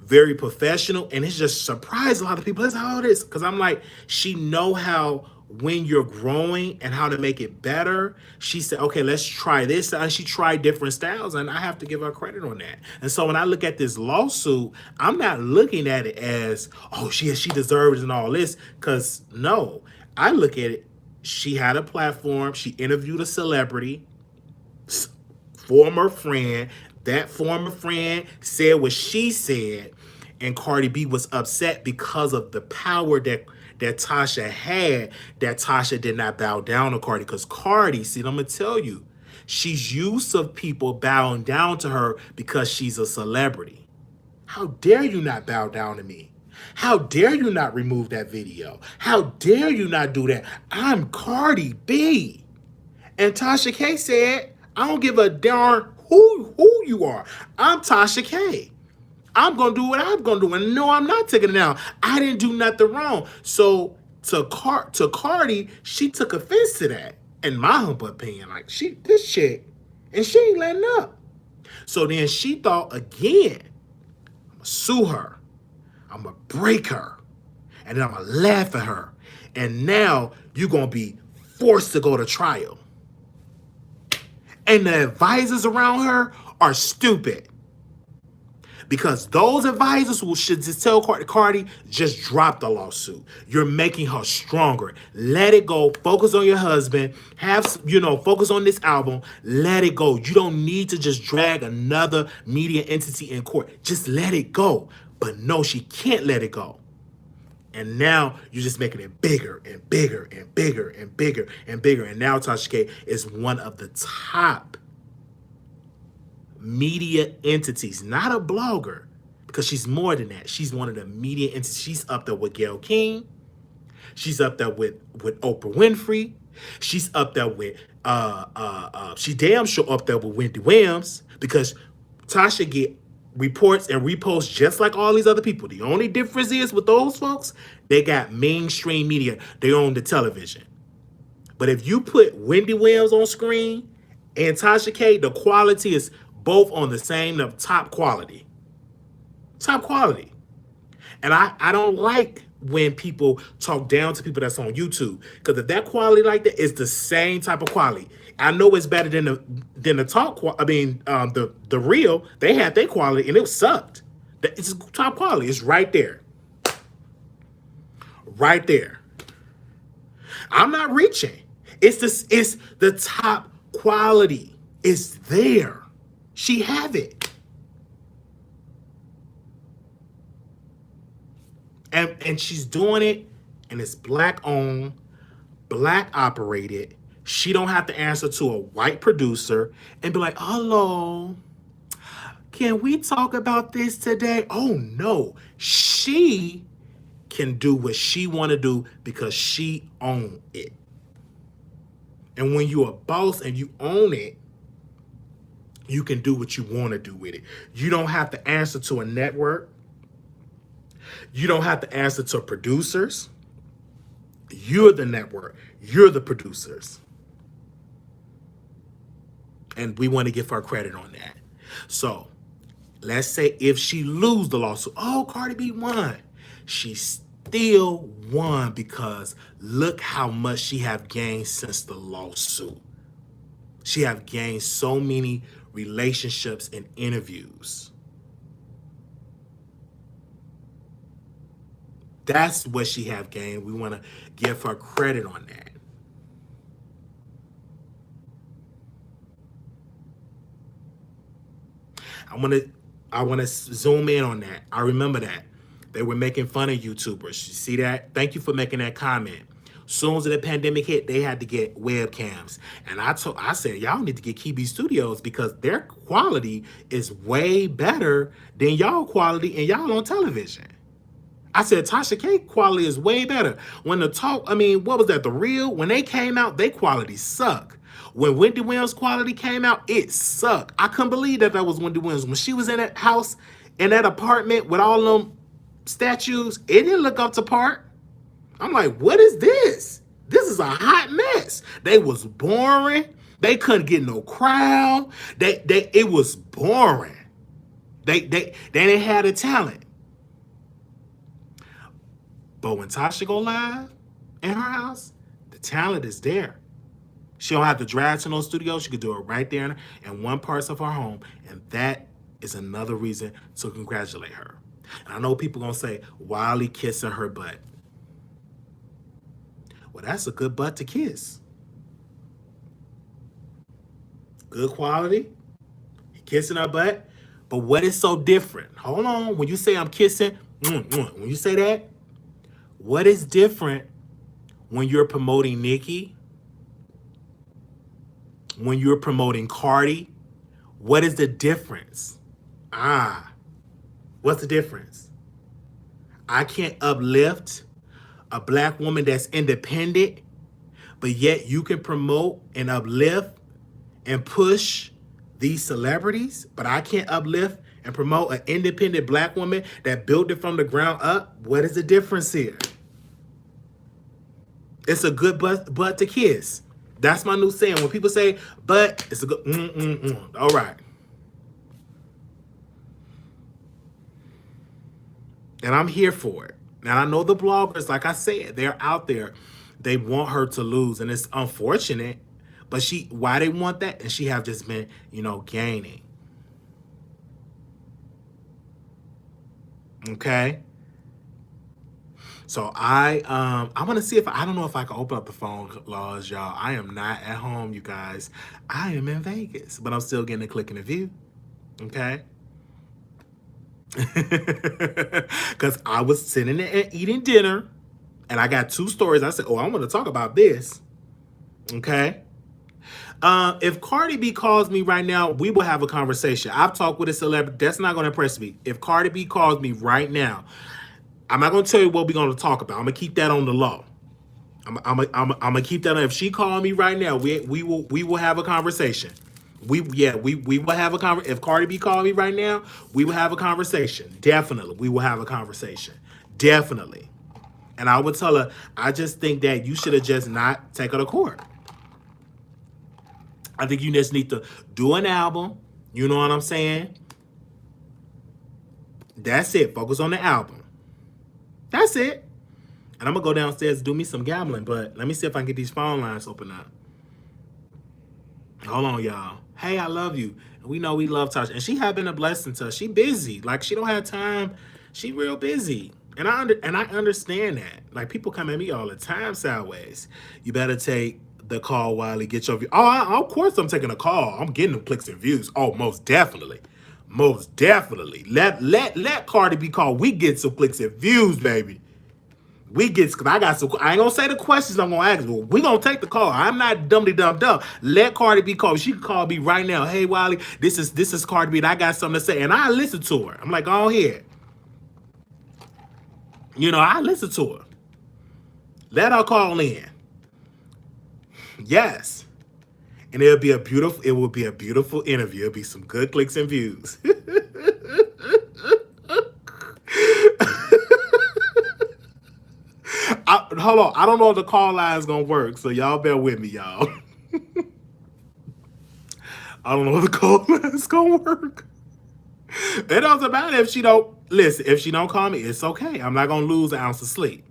very professional, and it's just surprised a lot of people. That's how it is. Because I'm like, she know how when you're growing and how to make it better. She said, okay, let's try this. And she tried different styles, and I have to give her credit on that. And so when I look at this lawsuit, I'm not looking at it as, oh, she deserves and all this. Because no, I look at it, she had a platform. She interviewed a celebrity. former friend. That former friend said what she said, and Cardi B was upset because of the power that Tasha had, that Tasha did not bow down to Cardi. Because Cardi, see, I'm gonna tell you, she's used to people bowing down to her because she's a celebrity. How dare you not bow down to me? How dare you not remove that video? How dare you not do that? I'm Cardi B. And Tasha K said, I don't give a darn who you are. I'm Tasha K. I'm gonna do what I'm gonna do. And no, I'm not taking it down. I didn't do nothing wrong. So to Cardi, she took offense to that. In my humble opinion, like this chick, and she ain't letting up. So then she thought again, I'm gonna sue her. I'm gonna break her. And then I'm gonna laugh at her. And now you're gonna be forced to go to trial. And the advisors around her are stupid. Because those advisors who should just tell Cardi, just drop the lawsuit. You're making her stronger. Let it go. Focus on your husband. Focus on this album. Let it go. You don't need to just drag another media entity in court. Just let it go. But no, she can't let it go. And now you're just making it bigger and bigger and bigger and bigger and bigger. And now Tasha K is one of the top media entities, not a blogger, because she's more than that. She's one of the media entities. She's up there with Gayle King. She's up there with Oprah Winfrey. She's up there with she damn sure up there with Wendy Williams, because Tasha get reports and reposts just like all these other people. The only difference is with those folks, they got mainstream media. They own the television. But if you put Wendy Williams on screen and Tasha K, the quality is both on the same top quality. Top quality. And I don't like when people talk down to people that's on YouTube, because if that quality like that is the same type of quality, I know it's better than the talk. The real, they had their quality and it sucked. It's top quality. It's right there. Right there. I'm not reaching. It's the top quality. It's there. She have it. And she's doing it, and it's black owned, black operated. She don't have to answer to a white producer and be like, hello, can we talk about this today? Oh no, she can do what she want to do because she own it. And when you're a boss and you own it, you can do what you want to do with it. You don't have to answer to a network. You don't have to answer to producers. You're the network. You're the producers. And we want to give her credit on that. So let's say if she lose the lawsuit, oh, Cardi B won. She still won because look how much she have gained since the lawsuit. She have gained so many relationships and interviews. That's what she have gained. We want to give her credit on that. I want to zoom in on that. I remember that. They were making fun of YouTubers. You see that? Thank you for making that comment. Soon as the pandemic hit, they had to get webcams. And I said, y'all need to get KB Studios because their quality is way better than y'all quality and y'all on television. I said, Tasha K quality is way better. When what was that? The Real, when they came out, their quality sucked. When Wendy Williams' quality came out, it sucked. I couldn't believe that was Wendy Williams. When she was in that house, in that apartment with all them statues, it didn't look up to par. I'm like, what is this? This is a hot mess. They was boring. They couldn't get no crowd. It was boring. They didn't have the talent. But when Tasha go live in her house, the talent is there. She don't have to drive to no studio. She could do it right there in one part of her home. And that is another reason to congratulate her. And I know people going to say, Wiley kissing her butt. Well, that's a good butt to kiss. Good quality. kissing her butt. But what is so different? Hold on. When you say I'm kissing, when you say that, what is different when you're promoting Nicki? When you're promoting Cardi? What is the difference? What's the difference? I can't uplift a black woman that's independent, but yet you can promote and uplift and push these celebrities, but I can't uplift and promote an independent black woman that built it from the ground up. What is the difference here? It's a good butt to kiss. That's my new saying. When people say butt, it's a good All right. And I'm here for it. And I know the bloggers, like I said, they're out there. They want her to lose, and it's unfortunate. But why they want that? And she have just been, gaining. Okay. So I'm gonna see I don't know if I can open up the phone laws, y'all. I am not at home, you guys. I am in Vegas, but I'm still getting a click and a view. Okay. Because I was sitting there and eating dinner, and I got 2 stories. I said, I want to talk about this. Okay. If Cardi B calls me right now, we will have a conversation. I've talked with a celebrity. That's not going to impress me. If Cardi B calls me right now, I'm not going to tell you what we're going to talk about. I'm going to keep that on the law. I'm going to keep that on. If she called me right now, we will have a conversation. We will have a conversation. If Cardi B called me right now, we will have a conversation. Definitely. We will have a conversation. Definitely. And I would tell her, I just think that you should have just not taken her to court. I think you just need to do an album. You know what I'm saying? That's it. Focus on the album. That's it. And I'm going to go downstairs and do me some gambling. But let me see if I can get these phone lines open up. Hold on, y'all. Hey, I love you. We know we love Tasha. And she have been a blessing to us. She busy. Like, she don't have time. She real busy. And I understand that. Like, people come at me all the time sideways. You better take the call, Wiley. Get your view. Of course I'm taking a call. I'm getting them clicks and views. Oh, most definitely. Most definitely. Let Cardi be called. We get some clicks and views, baby. Because I got some. I ain't gonna say the questions I'm gonna ask, but we gonna take the call. I'm not dumb. Let Cardi B call. She can call me right now. Hey, Wiley, this is Cardi B, and I got something to say. And I listen to her. I'm like, go ahead. I listen to her. Let her call in. Yes. And it will be a beautiful interview. It'll be some good clicks and views. Hold on. I don't know if the call line is going to work, so y'all bear with me, y'all. I don't know if the call line is going to work. It doesn't matter if she don't. Listen, if she don't call me, it's okay. I'm not going to lose an ounce of sleep.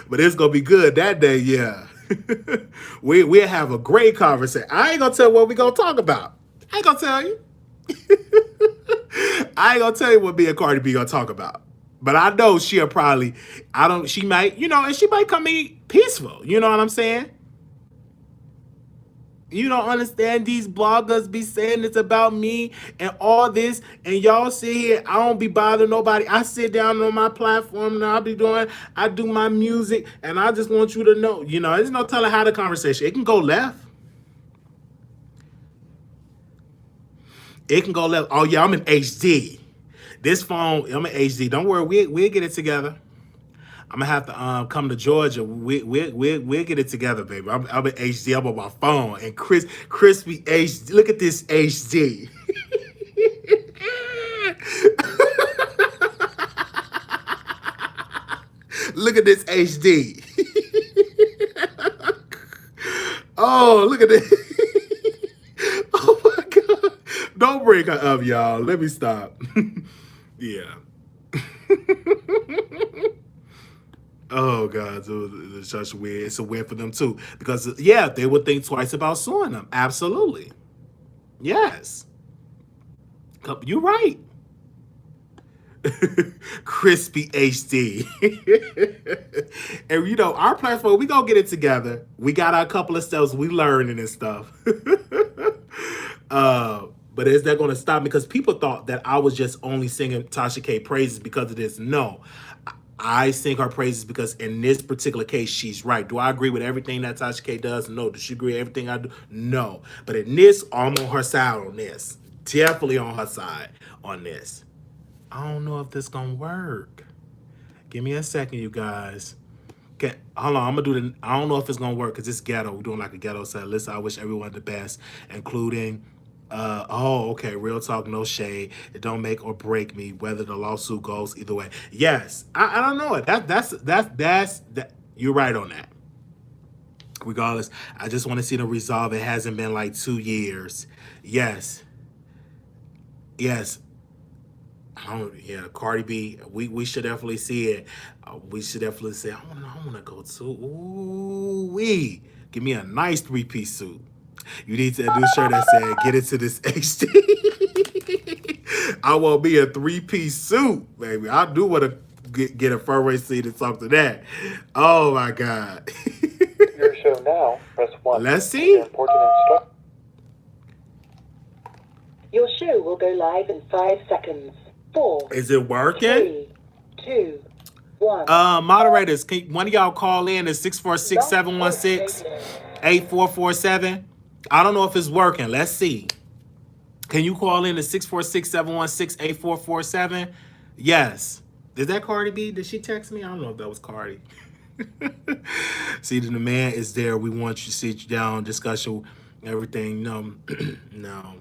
But it's going to be good that day, yeah. We'll have a great conversation. I ain't going to tell you what we're going to talk about. I ain't going to tell you. I ain't going to tell you what me and Cardi B going to talk about. But I know she'll probably, she might, and she might come in peaceful. You know what I'm saying? You don't understand, these bloggers be saying it's about me and all this, and y'all sit here, I don't be bothering nobody. I sit down on my platform and I do my music, and I just want you to know, there's no telling how the conversation, it can go left. It can go left. Oh yeah, I'm in HD. This phone, I'm in HD. Don't worry, we'll get it together. I'm gonna have to come to Georgia. We'll get it together, baby. I'm in HD. I'm on my phone and crispy HD. Look at this HD. Look at this HD. Oh, look at this. Oh my God! Don't break her up, y'all. Let me stop. Yeah. Oh God, it's such weird. It's a win for them too, because they would think twice about suing them. Absolutely, yes. You're right. Crispy HD. And you know, our platform, we gonna get it together. We got our couple of steps we learning and stuff. But is that gonna stop me? Because people thought that I was just only singing Tasha K praises because of this. No. I sing her praises because in this particular case, she's right. Do I agree with everything that Tasha K does? No. Does she agree with everything I do? No. But in this, I'm on her side on this. Definitely on her side on this. I don't know if this gonna work. Give me a second, you guys. Okay, hold on. I'm gonna do the. I don't know if it's gonna work because it's ghetto. We're doing like a ghetto set. Listen, I wish everyone the best, including. Okay. Real talk, no shade. It don't make or break me whether the lawsuit goes either way. Yes, I don't know it. That. You're right on that. Regardless, I just want to see the resolve. It hasn't been like 2 years. Yes. Yes. Yeah, Cardi B. We should definitely see it. We should definitely say, I wanna go to. Ooh wee. Give me a nice 3-piece suit. You need to do a shirt that said, "Get into this HD." I want me a 3-piece suit, baby. I do want to get a fur seat or something that. Oh my God. Your show now. Press 1. Let's see. Your show will go live in 5 seconds. 4. Is it working? 3, 2, 1. Moderators, can one of y'all call in at 646-716-8447? I don't know if it's working. Let's see. Can you call in at 646-716-8447? Yes. Is that Cardi B? Did she text me? I don't know if that was Cardi. See, the man is there. We want you to sit you down, discussion, everything. No, no.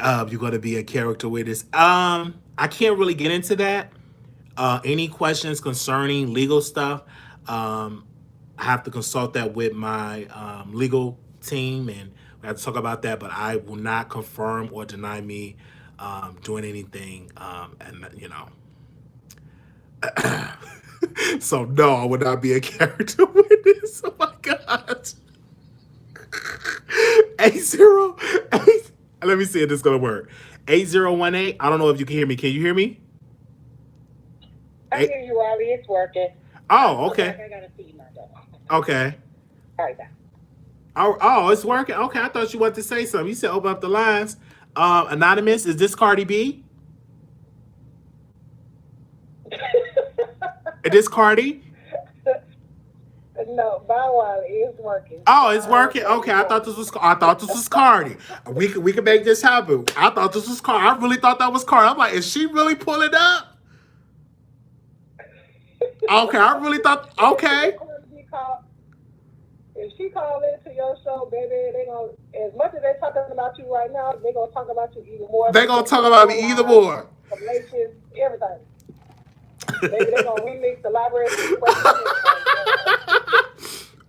You're gonna be a character witness. I can't really get into that. Any questions concerning legal stuff, I have to consult that with my legal team, and we have to talk about that. But I will not confirm or deny me doing anything, and you know. So no, I would not be a character witness. Oh my God. 808. Let me see if this is gonna work. 8018. I don't know if you can hear me. Can you hear me? I hear you, Wiley. It's working. Oh, okay. I gotta see my dog. Okay. All right, bye. Oh, it's working. Okay, I thought you wanted to say something. You said open up the lines. Anonymous, is this Cardi B? Is this Cardi? No, my Wiley is working. Oh, it's working. Okay, I thought this was Cardi. We can make this happen. I thought this was Cardi. I really thought that was Cardi. I'm like, is she really pulling up? Okay, I really thought. Okay. If she called into your show, baby, they gonna, as much as they're talking about you right now, they gonna talk about you even more. They gonna talk about me either more. Everything. Maybe they gonna remix the library.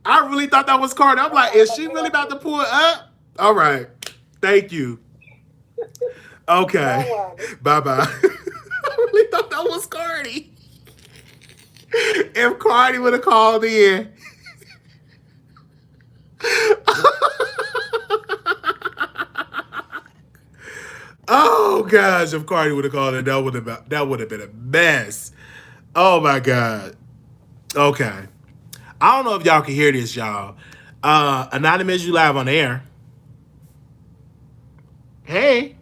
I really thought that was Cardi. I'm like, is she really about to pull it up? All right. Thank you. Okay. Bye-bye. I really thought that was Cardi. If Cardi would have called in. Oh gosh, if Cardi would have called in, that would have been a mess. Oh my God. Okay. I don't know if y'all can hear this, y'all. Anonymous, you live on the air. Hey.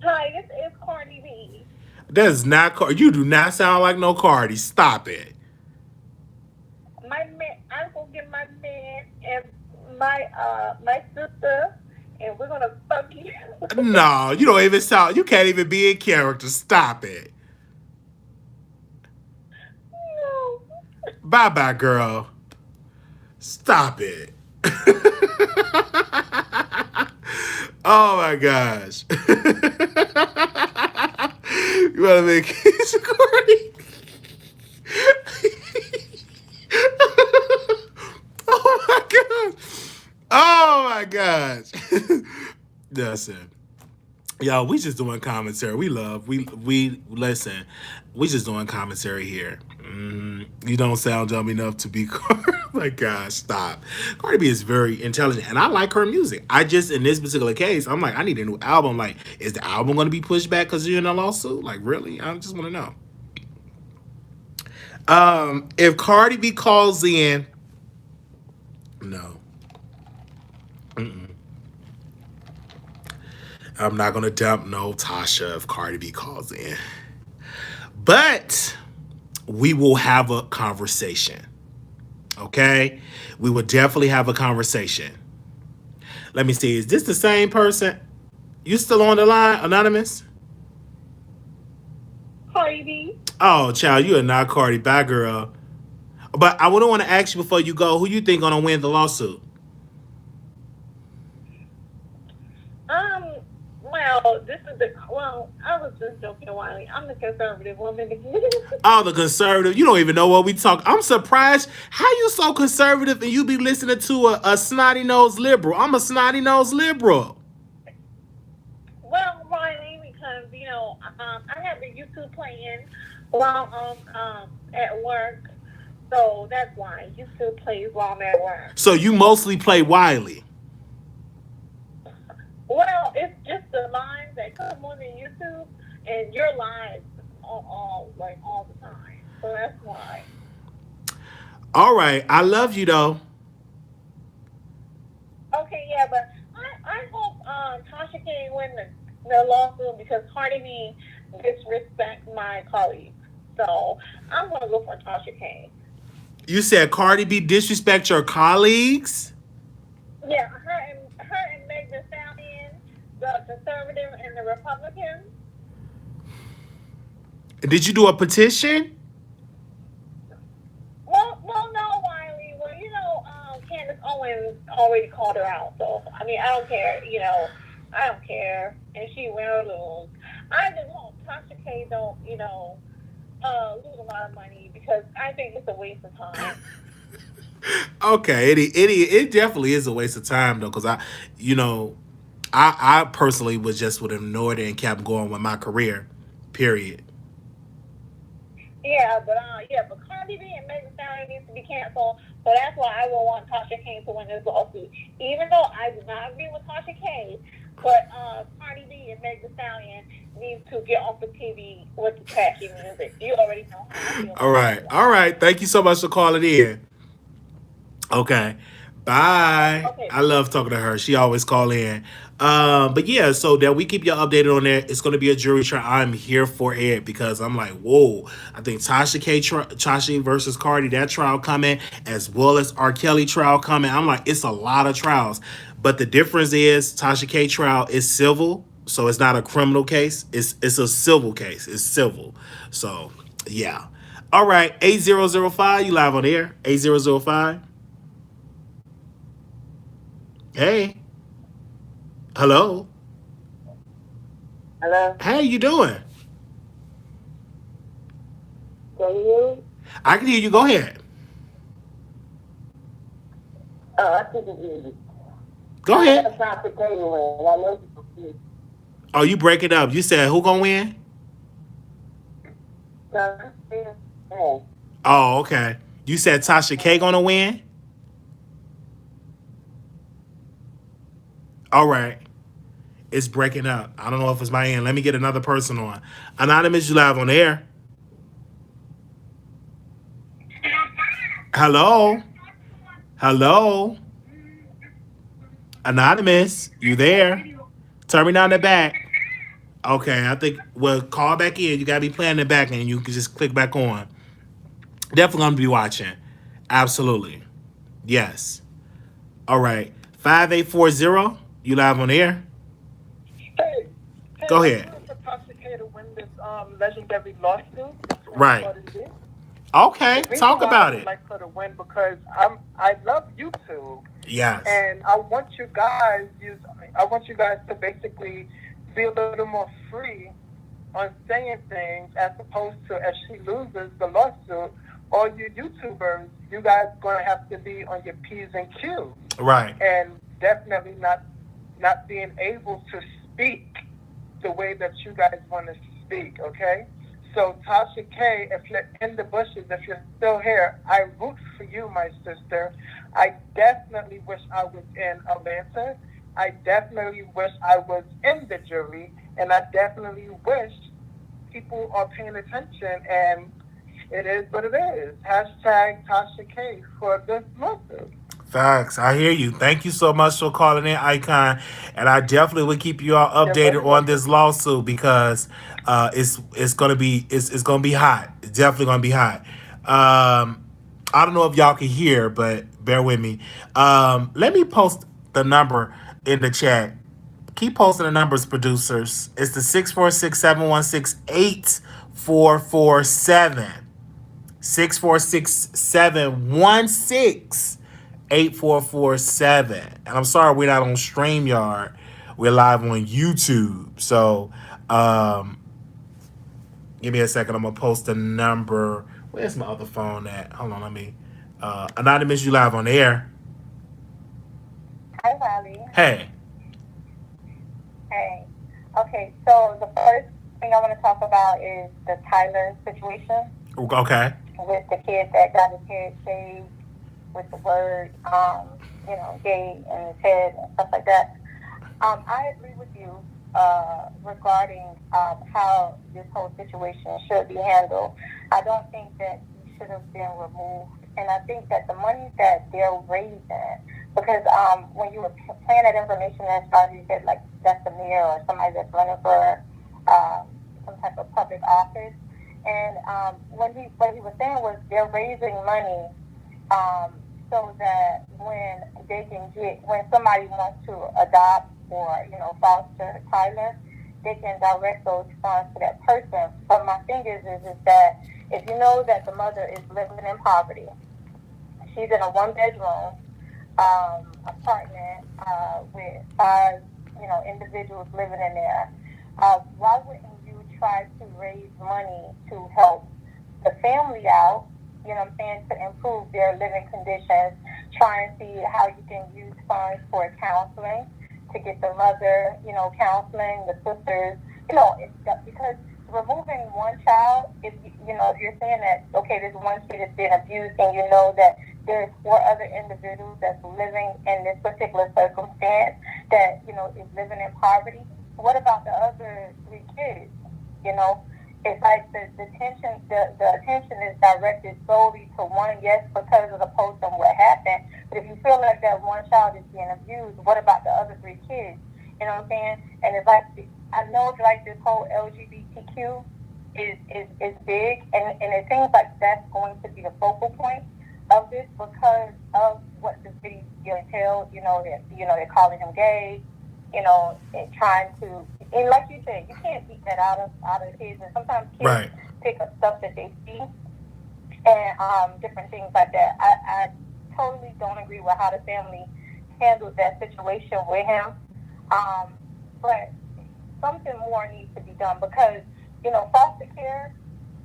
Hi, this is Cardi B. That is not Cardi. You do not sound like no Cardi. Stop it. I'm gonna get my man and my sister, and we're gonna fuck you. No, you don't even sound. You can't even be in character. Stop it. No. Bye, girl. Stop it. Oh my gosh. You want to make it Cardi? Oh my gosh. Oh my gosh. That's it. Yo, we just doing commentary. We listen. We just doing commentary here. You don't sound dumb enough to be. My gosh, stop. Cardi B is very intelligent, and I like her music. I just, in this particular case, I'm like, I need a new album. Like, is the album going to be pushed back because you're in a lawsuit? Like, really? I just want to know. If Cardi B calls in, no, I'm not gonna dump no Tasha if Cardi B calls in. But we will have a conversation. Okay? We will definitely have a conversation. Let me see. Is this the same person? You still on the line, Anonymous? Cardi B. Oh, child, you are not Cardi. Bye, girl. But I would want to ask you before you go, who you think gonna win the lawsuit? Well, I was just joking, Wiley. I'm the conservative woman. Oh, the conservative. You don't even know what we talk. I'm surprised. How you so conservative and you be listening to a snotty-nosed liberal? I'm a snotty-nosed liberal. Well, Wiley, because I have the YouTube playing while I'm at work, so that's why YouTube plays while I'm at work. So you mostly play Wiley. Well, it's just the lines that come on the YouTube, and your lives all the time. So that's why. All right. I love you, though. Okay, yeah, but I hope Tasha can win the lawsuit because Cardi B disrespects my colleagues. So I'm going to go for Tasha K. You said Cardi B disrespect your colleagues? Yeah, her and Meg Thee Stallion, the conservative and the Republican. Did you do a petition? Well, no, Wiley. Well, Candace Owens already called her out. So, I mean, I don't care. I don't care. And she win or lose. I just hope Tasha K don't, lose a lot of money because I think it's a waste of time. Okay, it definitely is a waste of time though, because I personally would have ignored it and kept going with my career. Period. Yeah, but Cardi B and Meg Thee Stallion needs to be canceled. So that's why I will want Tasha K to win this lawsuit. Even though I do not agree with Tasha K, but Cardi B and Meg Thee Stallion need to get off the TV with the trashy music. You already know how I feel. All right. Thank you so much for calling in. Okay. Bye. Okay. I love talking to her. She always call in. But yeah, so that we keep you updated on that. It's going to be a jury trial. I'm here for it because I'm like, whoa. I think Tasha versus Cardi, that trial coming, as well as R. Kelly trial coming. I'm like, it's a lot of trials. But the difference is Tasha K trial is civil, so it's not a criminal case. It's a civil case. It's civil. So yeah. All right, 8005, you live on air. 8005. Hey. Hello. Hello? Hey, you doing? Can you hear me? I can hear you. Go ahead. Oh, I think it's easy. Go ahead. Tasha K to win. I know you confused. Oh, you break it up. You said who gonna win? Oh, okay. You said Tasha K gonna win? All right. It's breaking up. I don't know if it's my end. Let me get another person on. Anonymous, you live on the air. Hello? Hello? Anonymous, you there? Turn me down the back. Okay, I think, well, call back in. You got to be playing the back and you can just click back on. Definitely going to be watching. Absolutely. Yes. All right. 5840, you live on the air. Hey, Go ahead. I'm for Tasha K to win this legendary lawsuit. Right. Okay, talk about it. I would like her to win because I love YouTube. Yes. And I want you guys to basically be a little more free on saying things as opposed to if she loses the lawsuit, all you YouTubers, you guys gonna have to be on your P's and Q's. Right. And definitely not being able to speak the way that you guys want to speak, okay? So Tasha K, if you're in the bushes, if you're still here, I root for you, my sister. I definitely wish I was in Atlanta. I definitely wish I was in the jury, and I definitely wish people are paying attention, and it is what it is. Hashtag Tasha K for this lawsuit. Facts. I hear you. Thank you so much for calling in, Icon. And I definitely will keep you all You're very updated on welcome. this lawsuit because it's gonna be it's gonna be hot. It's definitely gonna be hot. I don't know if y'all can hear, but bear with me. Let me post the number in the chat. Keep posting the numbers, producers. It's the 646-716-8447. 646-716-8447. And I'm sorry we're not on StreamYard. We're live on YouTube. So give me a second. I'm gonna post the number. Where's my other phone at? Hold on, let me Anonymous, you live on the air. Hi, Wiley. Hey. Hey. Okay, so the first thing I want to talk about is the Tyler situation Okay. with the kid that got his head shaved with the word, gay in his head and stuff like that. I agree with you regarding how this whole situation should be handled. I don't think that he should have been removed, and I think that the money that they're raising, because when you were playing that information that started, you said like that's the mayor or somebody that's running for some type of public office, and what he was saying was they're raising money so that when somebody wants to adopt or foster Tyler, they can direct those funds to that person. But my thing is that if you know that the mother is living in poverty, she's in a 1-bedroom apartment with 5 individuals living in there. Why wouldn't you try to raise money to help the family out? You know what I'm saying, to improve their living conditions, try and see how you can use funds for counseling to get the mother, counseling, the sisters, because removing one child, if you're saying that, okay, this one kid is being abused and you know that there's 4 other individuals that's living in this particular circumstance that, is living in poverty, what about the other 3 kids, It's like the attention is directed solely to one, yes, because of the post and what happened. But if you feel like that one child is being abused, what about the other 3 kids? You know what I'm saying? And it's like, I know like this whole LGBTQ is big, and it seems like that's going to be the focal point of this because of what the video entails. They're calling him gay. And trying to, and like you said, you can't beat that out of kids, and sometimes kids Right. pick up stuff that they see and different things like that. I totally don't agree with how the family handled that situation with him, but something more needs to be done because foster care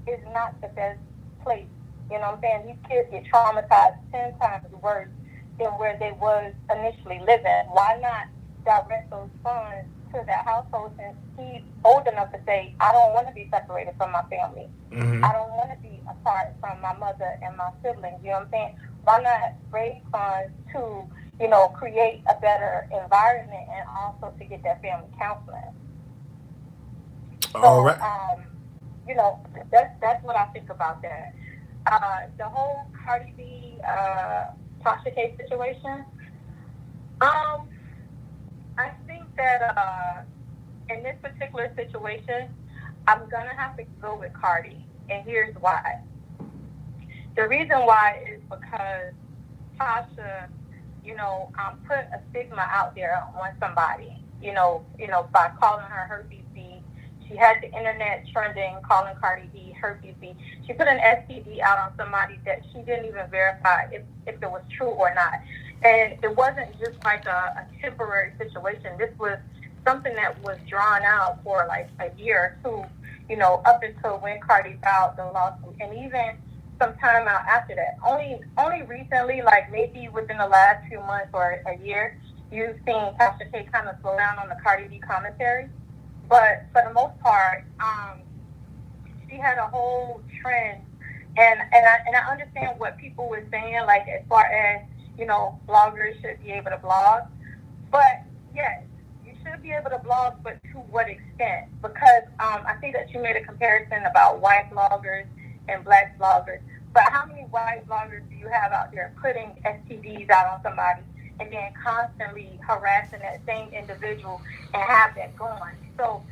is not the best place. You know what I'm saying? These kids get traumatized 10 times worse than where they was initially living. Why not direct those funds to that household since he's old enough to say, I don't want to be separated from my family. Mm-hmm. I don't want to be apart from my mother and my siblings. You know what I'm saying? Why not raise funds to, create a better environment and also to get that family counseling? All right. That's what I think about that. The whole Cardi B, Tasha K situation, I think that in this particular situation, I'm going to have to go with Cardi. And here's why. The reason why is because Tasha, put a stigma out there on somebody, by calling her herpes B. She had the internet trending, calling Cardi B herpes B. She put an STD out on somebody that she didn't even verify if it was true or not. And it wasn't just like a temporary situation. This was something that was drawn out for like a year or two, up until when Cardi filed the lawsuit. And even some time out after that. Only recently, like maybe within the last few months or a year, you've seen Tasha K kind of slow down on the Cardi B commentary. But for the most part, she had a whole trend, and I understand what people were saying, like as far as bloggers should be able to blog, but yes, you should be able to blog, but to what extent? Because I think that you made a comparison about white bloggers and black bloggers, but how many white bloggers do you have out there putting STDs out on somebody and then constantly harassing that same individual and have that going? So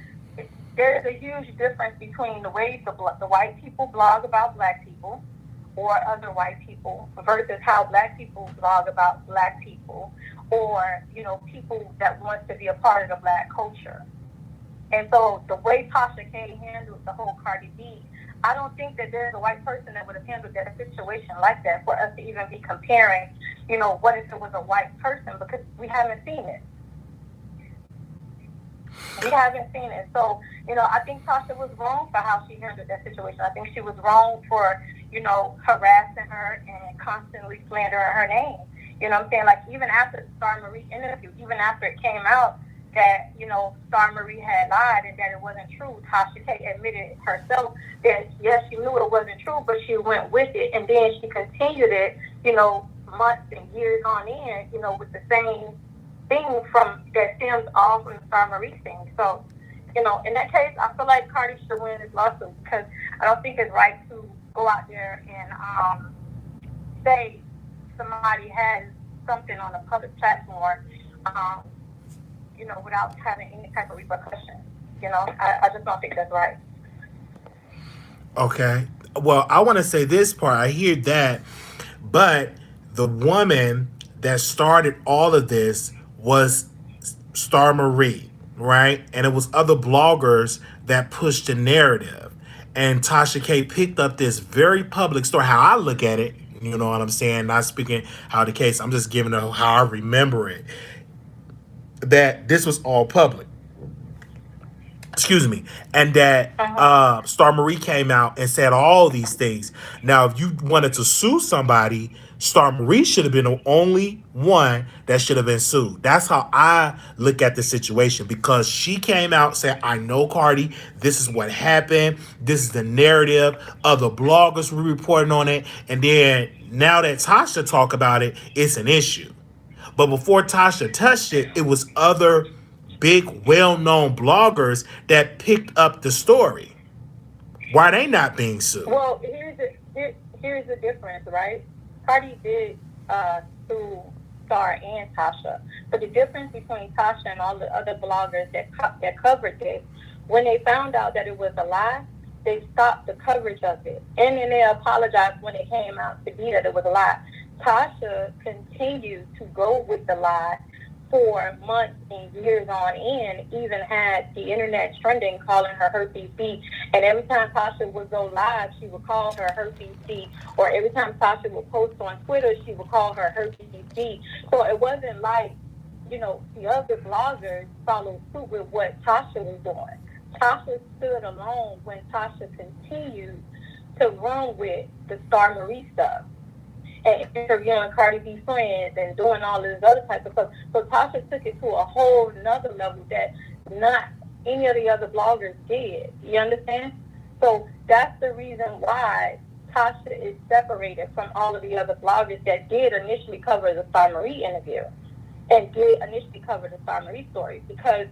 there's a huge difference between the way the white people blog about black people or other white people versus how black people blog about black people or people that want to be a part of the black culture. And so the way Tasha K handled the whole Cardi B, I don't think that there's a white person that would have handled that situation like that for us to even be comparing, what if it was a white person, because we haven't seen it. We haven't seen it. So, I think Tasha was wrong for how she handled that situation. I think she was wrong for, harassing her and constantly slandering her name. You know what I'm saying? Like, even after the Star Marie interview, even after it came out that, Star Marie had lied and that it wasn't true, Tasha K admitted herself that, yes, she knew it wasn't true, but she went with it. And then she continued it, months and years on in, with the same thing from that stems all from the Star Marie thing. So, in that case, I feel like Cardi should win this lawsuit because I don't think it's right to go out there and say somebody has something on a public platform, without having any type of repercussion. I just don't think that's right. Okay. Well, I want to say this part. I hear that, but the woman that started all of this was Star Marie, right? And it was other bloggers that pushed the narrative. And Tasha K picked up this very public story, how I look at it, you know what I'm saying? Not speaking how the case, I'm just giving her how I remember it. That this was all public. Excuse me, and that Star Marie came out and said all these things. Now, if you wanted to sue somebody, Star Marie should have been the only one that should have been sued. That's how I look at the situation, because she came out and said, I know Cardi, this is what happened, this is the narrative, other bloggers were reporting on it, and then now that Tasha talk about it, it's an issue. But before Tasha touched it, it was other big, well-known bloggers that picked up the story. Why are they not being sued? Well, here's the difference, right? Cardi did sue Star and Tasha, but the difference between Tasha and all the other bloggers that covered this, when they found out that it was a lie, they stopped the coverage of it, and then they apologized when it came out to be that it was a lie. Tasha continued to go with the lie for months and years on end, even had the internet trending, calling her herpes B. And every time Tasha would go live, she would call her herpes B. Or every time Tasha would post on Twitter, she would call her herpes B. So it wasn't like, the other bloggers followed suit with what Tasha was doing. Tasha stood alone when Tasha continued to run with the Star Marie stuff and interviewing Cardi B friends and doing all this other type of stuff. So Tasha took it to a whole nother level that not any of the other bloggers did. You understand? So that's the reason why Tasha is separated from all of the other bloggers that did initially cover the Star Marie interview and did initially cover the Star Marie story, because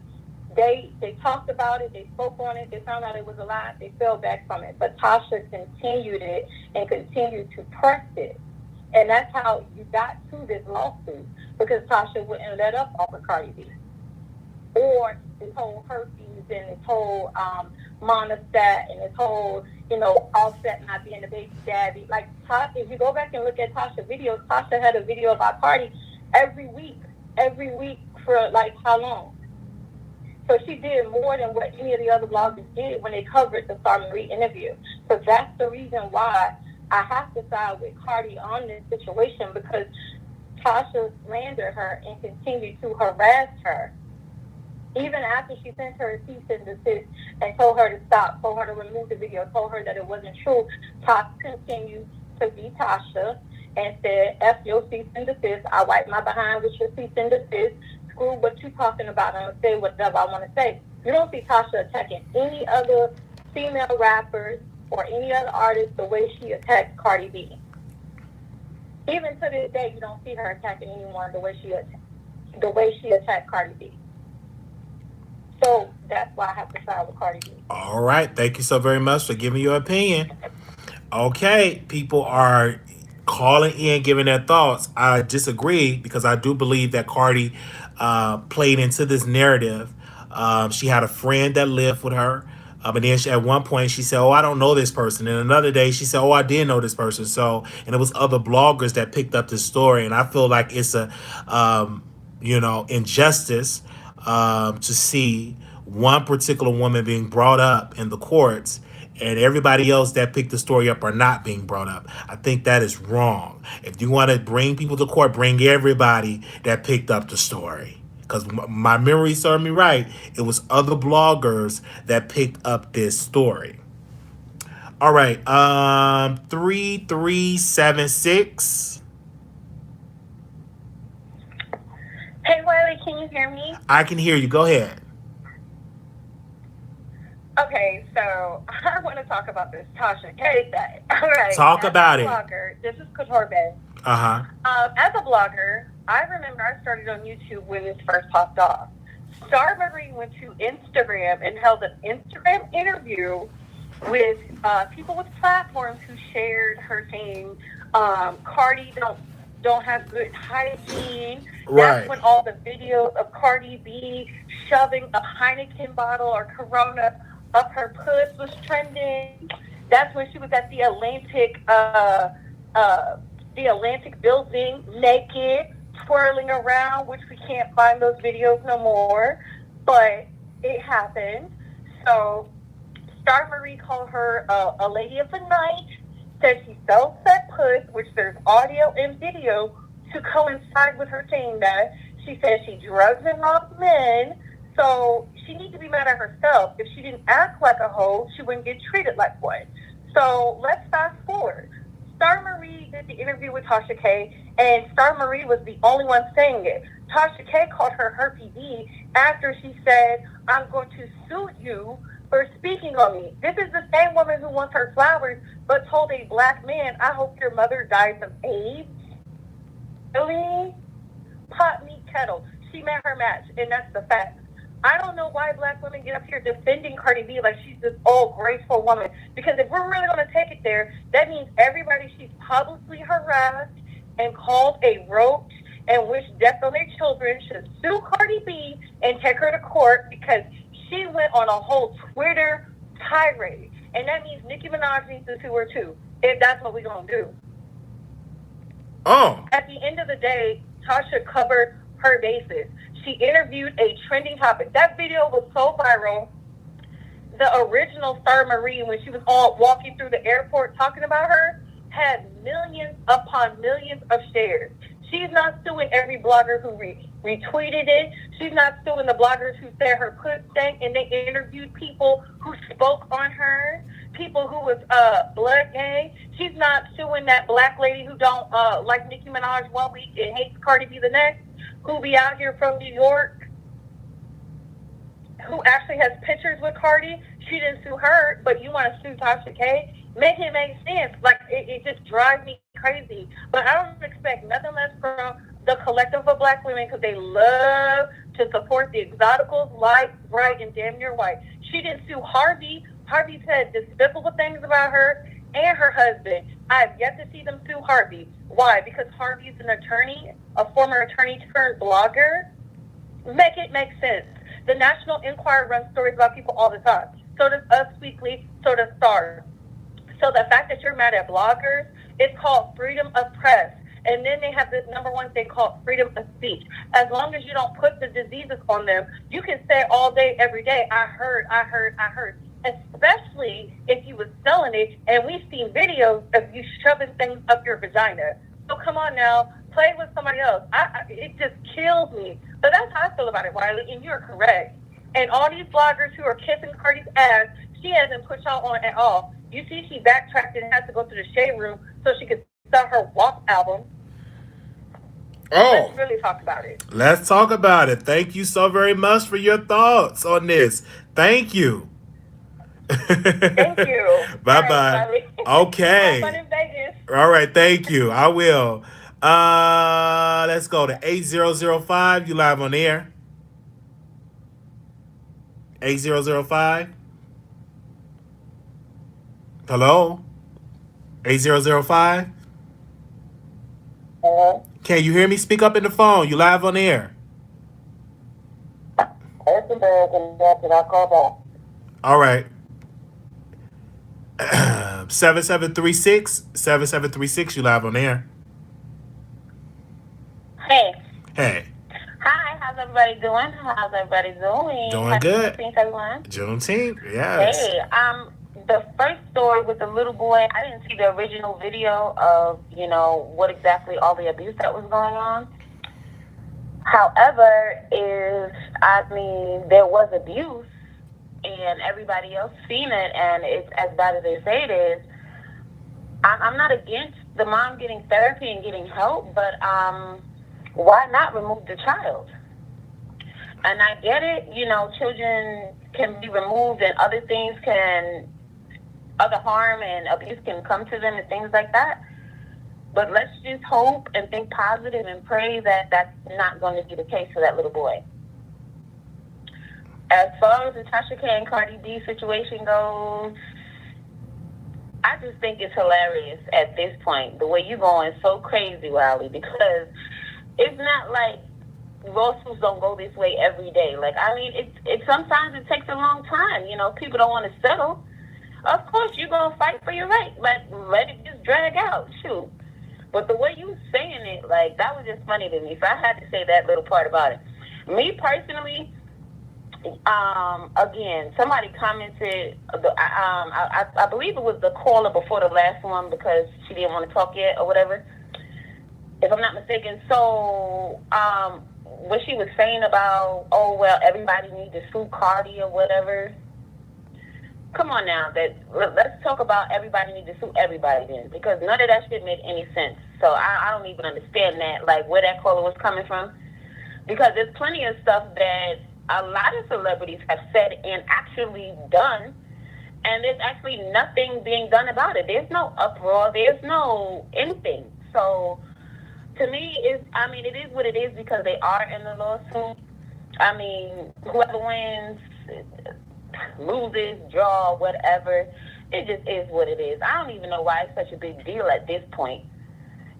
they talked about it, they spoke on it, they found out it was a lie, they fell back from it. But Tasha continued it and continued to press it. And that's how you got to this lawsuit, because Tasha wouldn't let up off of Cardi B. Or this whole herpes and this whole monostat and this whole, Offset not being the baby daddy. Like, if you go back and look at Tasha's videos, Tasha had a video about Cardi every week for like how long? So she did more than what any of the other bloggers did when they covered the Star Marie interview. So that's the reason why I have to side with Cardi on this situation, because Tasha slandered her and continued to harass her. Even after she sent her a cease and desist and told her to stop, told her to remove the video, told her that it wasn't true, Tasha continued to be Tasha and said, F your cease and desist. I wipe my behind with your cease and desist. Screw what you talking about. I'm going to say whatever I want to say. You don't see Tasha attacking any other female rappers or any other artist the way she attacked Cardi B. Even to this day, you don't see her attacking anyone the way she attacked Cardi B. So that's why I have to side with Cardi B. All right. Thank you so very much for giving your opinion. Okay. People are calling in, giving their thoughts. I disagree because I do believe that Cardi played into this narrative. She had a friend that lived with her. And then at one point she said, "Oh, I don't know this person." And another day she said, "Oh, I did know this person." So, and it was other bloggers that picked up this story. And I feel like it's a, injustice to see one particular woman being brought up in the courts and everybody else that picked the story up are not being brought up. I think that is wrong. If you want to bring people to court, bring everybody that picked up the story. Because my memory served me right, it was other bloggers that picked up this story. All right, 3376. Hey, Wiley, can you hear me? I can hear you. Go ahead. Okay, so I want to talk about this Tasha K thing. All right. Talk about it. Blogger, this is Couture. Uh-huh. As a blogger, I remember I started on YouTube when this first popped off. Star Marie went to Instagram and held an Instagram interview with people with platforms who shared her saying Cardi don't have good hygiene. Right. That's when all the videos of Cardi B shoving a Heineken bottle or Corona up her puss was trending. That's when she was at the Atlantic building naked, twirling around, which we can't find those videos no more. But it happened. So Star Marie called her a lady of the night, said she sells that puss, which there's audio and video to coincide with her saying that. She said she drugs and robs men. So she needs to be mad at herself. If she didn't act like a hoe, she wouldn't get treated like one. So let's fast forward. Star Marie did the interview with Tasha K, and Star Marie was the only one saying it. Tasha K called her PD after she said, "I'm going to sue you for speaking on me." This is the same woman who wants her flowers, but told a black man, "I hope your mother dies of AIDS." Really? Pot meat kettle. She met her match, and that's the fact. I don't know why black women get up here defending Cardi B like she's this old, graceful woman. Because if we're really going to take it there, that means everybody she's publicly harassed and called a roach and wished death on their children should sue Cardi B and take her to court because she went on a whole Twitter tirade. And that means Nicki Minaj needs to sue her too, if that's what we're going to do. Oh. At the end of the day, Tasha covered her bases. She interviewed a trending topic. That video was so viral. The original Star Marie, when she was all walking through the airport talking about her, had millions upon millions of shares. She's not suing every blogger who retweeted it. She's not suing the bloggers who said her puss stank and they interviewed people who spoke on her, people who was blood gang. She's not suing that black lady who don't like Nicki Minaj one week and hates Cardi B the next, who be out here from New York, who actually has pictures with Cardi. She didn't sue her, but you want to sue Tasha K? Make it make sense. Like, it just drives me crazy. But I don't expect nothing less from the collective of black women because they love to support the exoticals, light, bright, and damn near white. She didn't sue Harvey. Harvey said despicable things about her and her husband. I have yet to see them sue Harvey. Why? Because Harvey's an attorney, a former attorney turned blogger. Make it make sense. The National Enquirer runs stories about people all the time. So does Us Weekly, so does Star. So the fact that you're mad at bloggers, it's called freedom of press. And then they have this number one thing called freedom of speech. As long as you don't put the diseases on them, you can say all day, every day, I heard. Especially if you was selling it, and we've seen videos of you shoving things up your vagina. So come on now, play with somebody else. It just kills me. But that's how I feel about it, Wiley, and you're correct. And all these bloggers who are kissing Cardi's ass, she hasn't put y'all on at all. You see, she backtracked and had to go to the shade room so she could sell her WAP album. Oh, Let's really talk about it. let's talk about it. Thank you so very much for your thoughts on this. Thank you. Thank you. All Bye right, bye. Wiley. Have fun Okay. in Vegas. All right. Thank you. I will. Let's go to 8005. You live on the air. 8005. Hello. 8005. Can you hear me? Speak up in the phone. You live on the air. All right. 7736. You live on the air. Hey. Hey. Hi, how's everybody doing? How's everybody doing? Doing Happy good. 15th, everyone. Juneteenth. Yes. Hey, the first story with the little boy, I didn't see the original video of, what exactly all the abuse that was going on. However, there was abuse and everybody else seen it and it's as bad as they say it is, I'm not against the mom getting therapy and getting help, but why not remove the child? And I get it, children can be removed and other harm and abuse can come to them and things like that. But let's just hope and think positive and pray that that's not going to be the case for that little boy. As far as the Tasha K and Cardi B situation goes, I just think it's hilarious at this point. The way you're going so crazy, Wiley, because it's not like lawsuits don't go this way every day. It sometimes it takes a long time. People don't want to settle. Of course, you're going to fight for your right, but let it just drag out. Shoot. But the way you saying it, that was just funny to me. So I had to say that little part about it. Me personally, again, somebody commented, I believe it was the caller before the last one because she didn't want to talk yet or whatever, if I'm not mistaken. So what she was saying about, everybody needs to sue Cardi or whatever. Come on now, let's talk about everybody need to sue everybody then, because none of that shit made any sense. So I don't even understand that, where that caller was coming from, because there's plenty of stuff that a lot of celebrities have said and actually done, and there's actually nothing being done about it. There's no uproar. There's no anything. So to me, it is what it is because they are in the lawsuit. Whoever wins, loses, draw, whatever, it just is what it is. I don't even know why it's such a big deal at this point.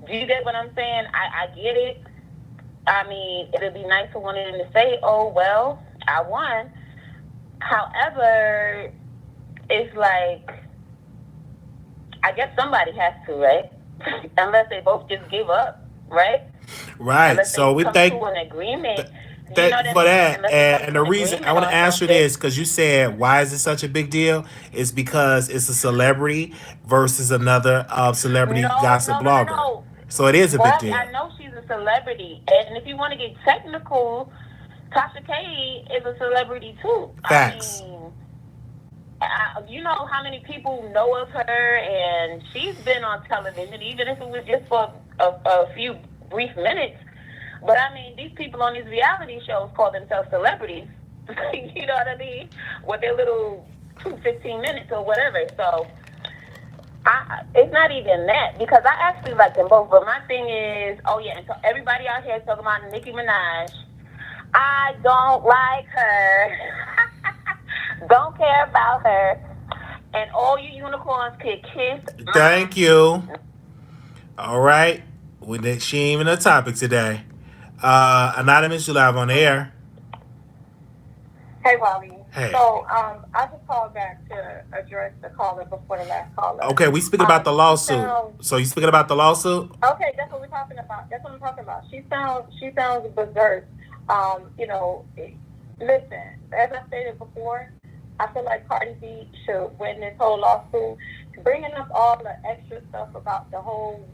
Do you get what I'm saying? I get it. It'd be nice for one of them to say, oh, well, I won. However, it's I guess somebody has to, right? Unless they both just give up, right? Right. Unless So we come think to an agreement. Thank you for that. And the reason I want to answer this. this, because you said, why is it such a big deal? Is because it's a celebrity versus another celebrity gossip blogger. No. So it is a big deal. I know she's a celebrity. And if you want to get technical, Tasha K is a celebrity too. Facts. You know how many people know of her, and she's been on television, even if it was just for a few brief minutes. But these people on these reality shows call themselves celebrities. You know what I mean? With their little 15 minutes or whatever. So it's not even that, because I actually like them both. But my thing is, and so everybody out here is talking about Nicki Minaj. I don't like her. Don't care about her. And all you unicorns could kiss. Thank you. All right. She ain't even a topic today. Anonymous, you live on the air. Hey, Wiley. Hey. So, I just called back to address the caller before the last caller. Okay, we speaking about the lawsuit. So you speaking about the lawsuit? Okay, that's what we're talking about. That's what I'm talking about. She sounds berserk. Listen, as I stated before, I feel like Cardi B should win this whole lawsuit. Bringing up all the extra stuff about the whole,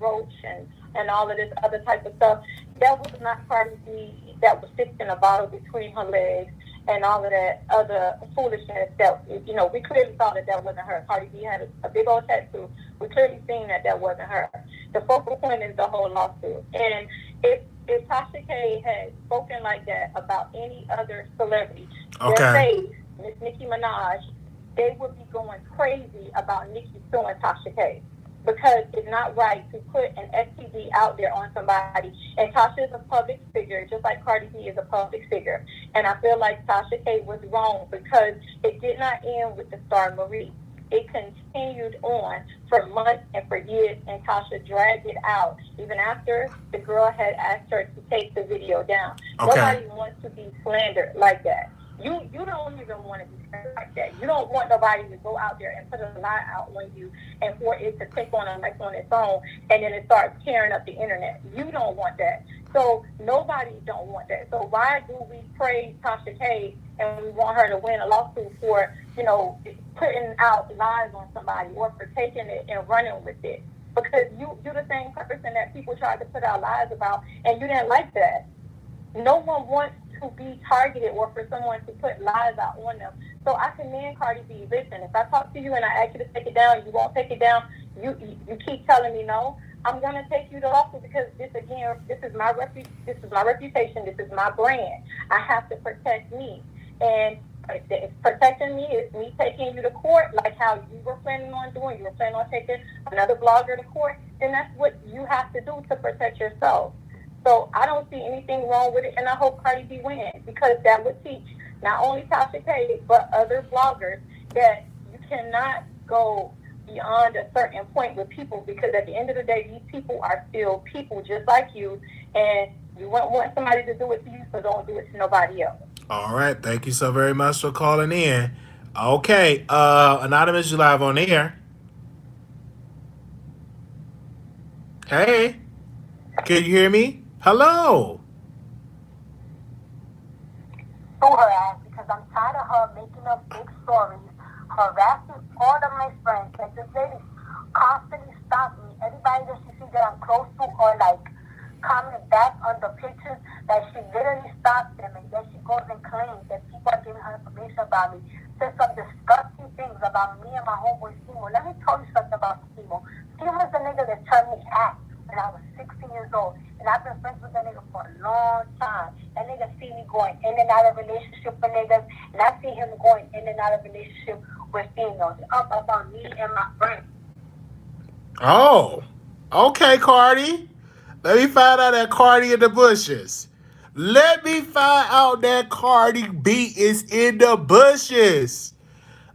roach and all of this other type of stuff, that was not Cardi B. That was fixing a bottle between her legs and all of that other foolishness that, we clearly saw that wasn't her. Cardi B had a big old tattoo. We clearly seen that wasn't her. The focal point is the whole lawsuit. And if Tasha K had spoken like that about any other celebrity, Okay. let's say Miss Nicki Minaj, they would be going crazy about Nicki suing Tasha K. Because it's not right to put an STD out there on somebody. And Tasha is a public figure, just like Cardi B is a public figure. And I feel like Tasha K was wrong because it did not end with the star Marie. It continued on for months and for years, and Tasha dragged it out, even after the girl had asked her to take the video down. Okay. Nobody wants to be slandered like that. You don't even want to be slandered like that. You don't want nobody to go out there and put a lie out on you and for it to take on a life on its own and then it starts tearing up the internet. You don't want that. So nobody don't want that. So why do we praise Tasha K and we want her to win a lawsuit for, putting out lies on somebody or for taking it and running with it? Because you're the same person that people tried to put out lies about and you didn't like that. No one wants to be targeted or for someone to put lies out on them. So I commend Cardi B. Listen, if I talk to you and I ask you to take it down, you won't take it down, you keep telling me no, I'm gonna take you to lawsuit because this is my reputation, this is my brand. I have to protect me. And it's protecting me is me taking you to court like how you were planning on doing. You were planning on taking another blogger to court, then that's what you have to do to protect yourself. So I don't see anything wrong with it, and I hope Cardi B wins because that would teach not only Tasha K but other bloggers that you cannot go beyond a certain point with people because at the end of the day, these people are still people just like you, and you won't want somebody to do it to you, so don't do it to nobody else. All right. Thank you so very much for calling in. Okay. Anonymous, you live on the air. Hey. Can you hear me? Hello. To her ass because I'm tired of her making up big stories, harassing all of my friends. Like this lady constantly stops me. Everybody that she sees that I'm close to or like comment back on the pictures that she literally stops them and then she goes and claims that people are giving her information about me. Says some disgusting things about me and my homeboy Simo. Let me tell you something about Simo. Simo's the nigga that turned me out when I was 16 years old. And I've been friends with that nigga for a long time. That nigga see me going in and out of relationship with niggas, and I see him going in and out of relationship with females. Up about me and my friends. Oh. Okay, Cardi. Let me find out that Cardi in the bushes. Let me find out that Cardi B is in the bushes.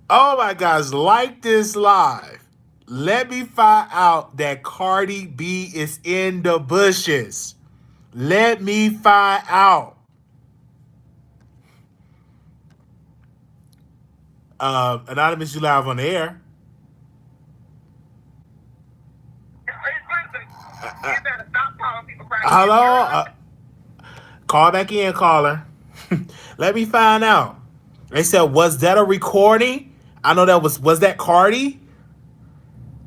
Oh my gosh, like this live. Let me find out that Cardi B is in the bushes. Let me find out. Anonymous, you live on the air. Hello? Call back in, caller. Let me find out. They said, was that a recording? I know that was that Cardi?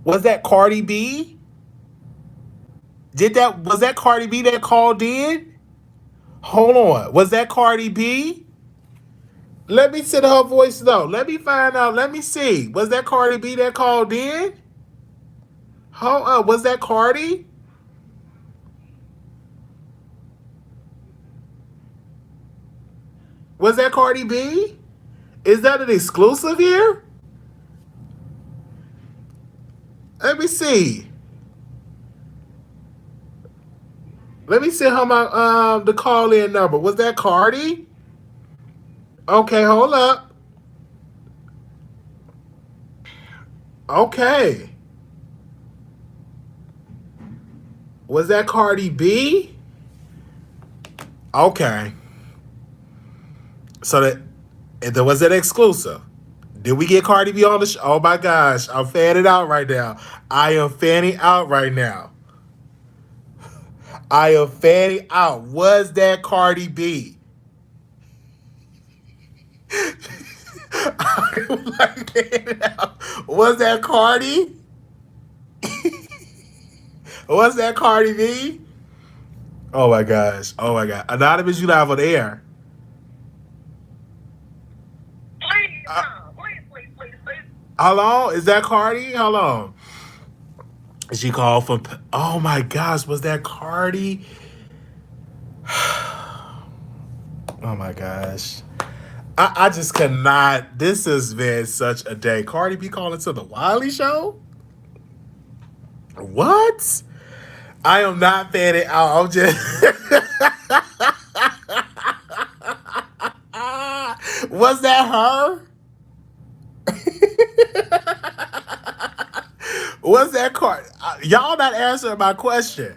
Was that Cardi B? Was that Cardi B that called in? Hold on. Was that Cardi B? Let me sit her voice though. Let me find out. Let me see. Was that Cardi B that called in? Hold up. Was that Cardi? Was that Cardi B? Is that an exclusive here? Let me see. Let me see how my the call in number. Was that Cardi? Okay, hold up. Okay. Was that Cardi B? Okay. So that was that exclusive. Did we get Cardi B on the show? Oh my gosh, I'm fanning out right now. I am fanning out right now. I am fanning out. Was that Cardi B? I'm like fanning out. Was that Cardi? Was that Cardi B? Oh my gosh. Oh my god. Anonymous, you live on the air. Please. How long? Is that Cardi? How long? She called from... Oh my gosh, was that Cardi? Oh my gosh. I just cannot. This has been such a day. Cardi B calling to the Wiley Show? What? I am not fanning out. I'm just. Was that her? Was that Cardi? Y'all not answering my question.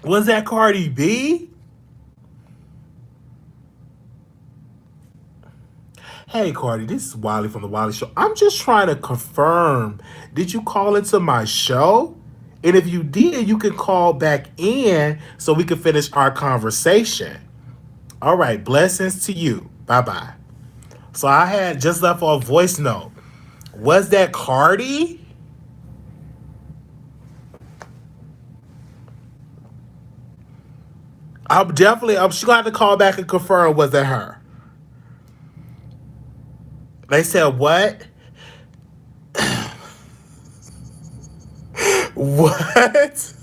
Was that Cardi B? Hey, Cardi, this is Wiley from the Wiley Show. I'm just trying to confirm. Did you call into my show? And if you did, you can call back in so we can finish our conversation. All right, blessings to you. Bye-bye. So I had just left a voice note. Was that Cardi? I'm just going to have to call back and confirm was that her. They said what? What?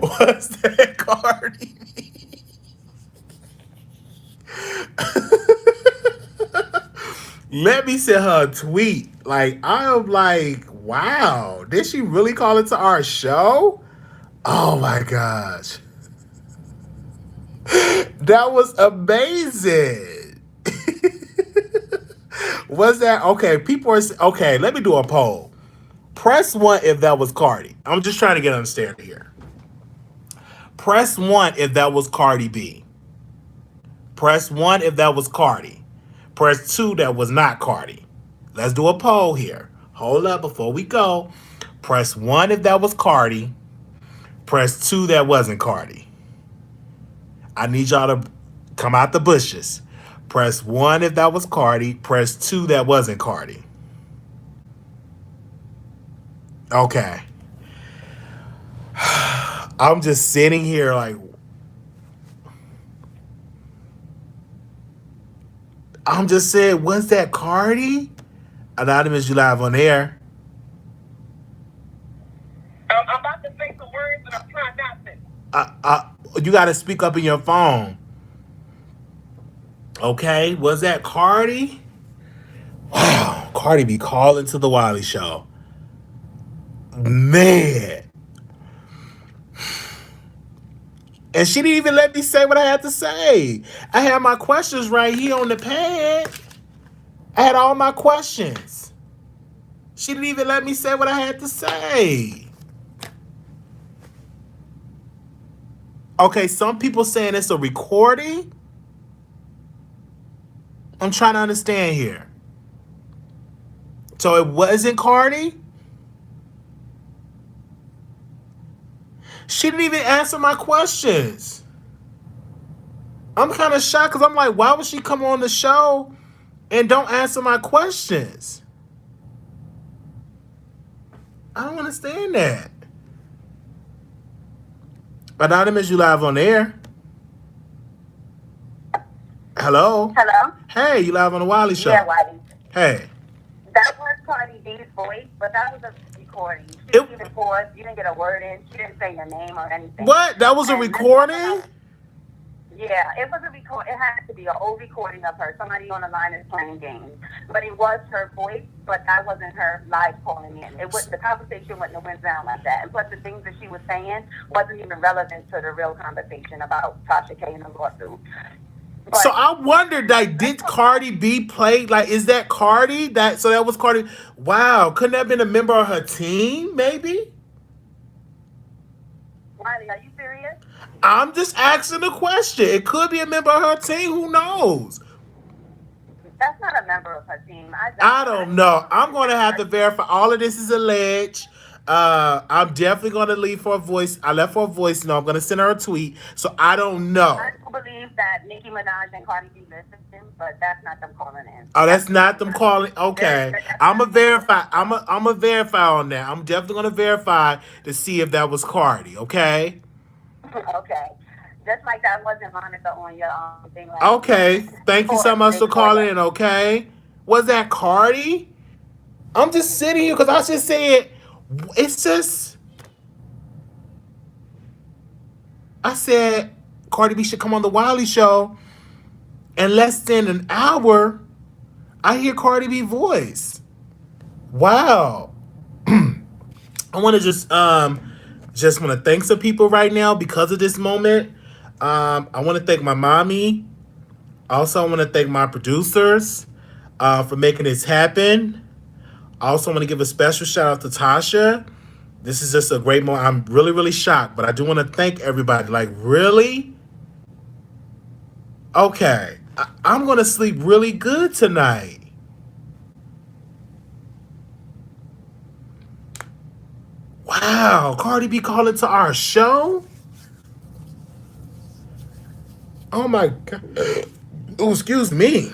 Was that Cardi? Let me send her a tweet. Like, I am like, wow, did she really call into our show? Oh my gosh. That was amazing. Was that okay? People are okay. Let me do a poll. Press 1 if that was Cardi. I'm just trying to get understanding here. Press 1 if that was Cardi B. Press 1 if that was Cardi. Press 2 that was not Cardi. Let's do a poll here. Hold up before we go. Press 1 if that was Cardi. Press 2 that wasn't Cardi. I need y'all to come out the bushes. Press 1 if that was Cardi. Press 2 that wasn't Cardi. Okay. I'm just sitting here like, I'm just saying, was that Cardi? Anonymous, you live on air. I'm about to say some words, and I'm trying not to. You got to speak up in your phone. Okay, was that Cardi? Wow, Cardi be calling to the Wiley Show. Man. And she didn't even let me say what I had to say. I had my questions right here on the pad. I had all my questions. She didn't even let me say what I had to say. Okay, some people saying it's a recording. I'm trying to understand here. So it wasn't Cardi? She didn't even answer my questions. I'm kind of shocked because I'm like, why would she come on the show and don't answer my questions? I don't understand that. Anonymous, you live on air. Hello? Hello? Hey, you live on the Wiley Show. Yeah, Wiley. Hey. That was Cardi B's voice, but that was a recording. She didn't even pause. You didn't get a word in. She didn't say your name or anything. What? That was a recording? Yeah, it was a record. It had to be an old recording of her. Somebody on the line is playing games, but it was her voice. But that wasn't her live calling in. It was the conversation wouldn't have went down like that. And plus, the things that she was saying wasn't even relevant to the real conversation about Tasha K and the lawsuit. But, so I wondered, like, did Cardi B play? Like, is that Cardi? So that was Cardi. Wow, couldn't that have been a member of her team? Maybe. Wiley, are you serious? I'm just asking a question. It could be a member of her team. Who knows? That's not a member of her team. I don't know. I'm going to have to verify. All of this is alleged. I'm definitely going to leave for a voice. I left for a voice note. I'm going to send her a tweet. So I don't know. I do believe that Nicki Minaj and Cardi B listened, but that's not them calling in. Oh, that's not them calling. Okay, I'm gonna verify. I'm gonna verify on that. I'm definitely gonna verify to see if that was Cardi. Okay. Okay. Just like that wasn't Monica on your thing. Like, Okay. Thank you so much for calling in. Okay. Was that Cardi? I'm just sitting here because I just said it's just. I said, Cardi B should come on the Wiley Show. In less than an hour, I hear Cardi B voice. Wow. I want to just want to thank some people right now because of this moment. I want to thank my mommy. Also, I want to thank my producers for making this happen. I also want to give a special shout out to Tasha. This is just a great moment. I'm really, really shocked, but I do want to thank everybody. Like, really? Okay. I'm going to sleep really good tonight. Wow. Cardi B calling to our show? Oh, my God. Oh, excuse me.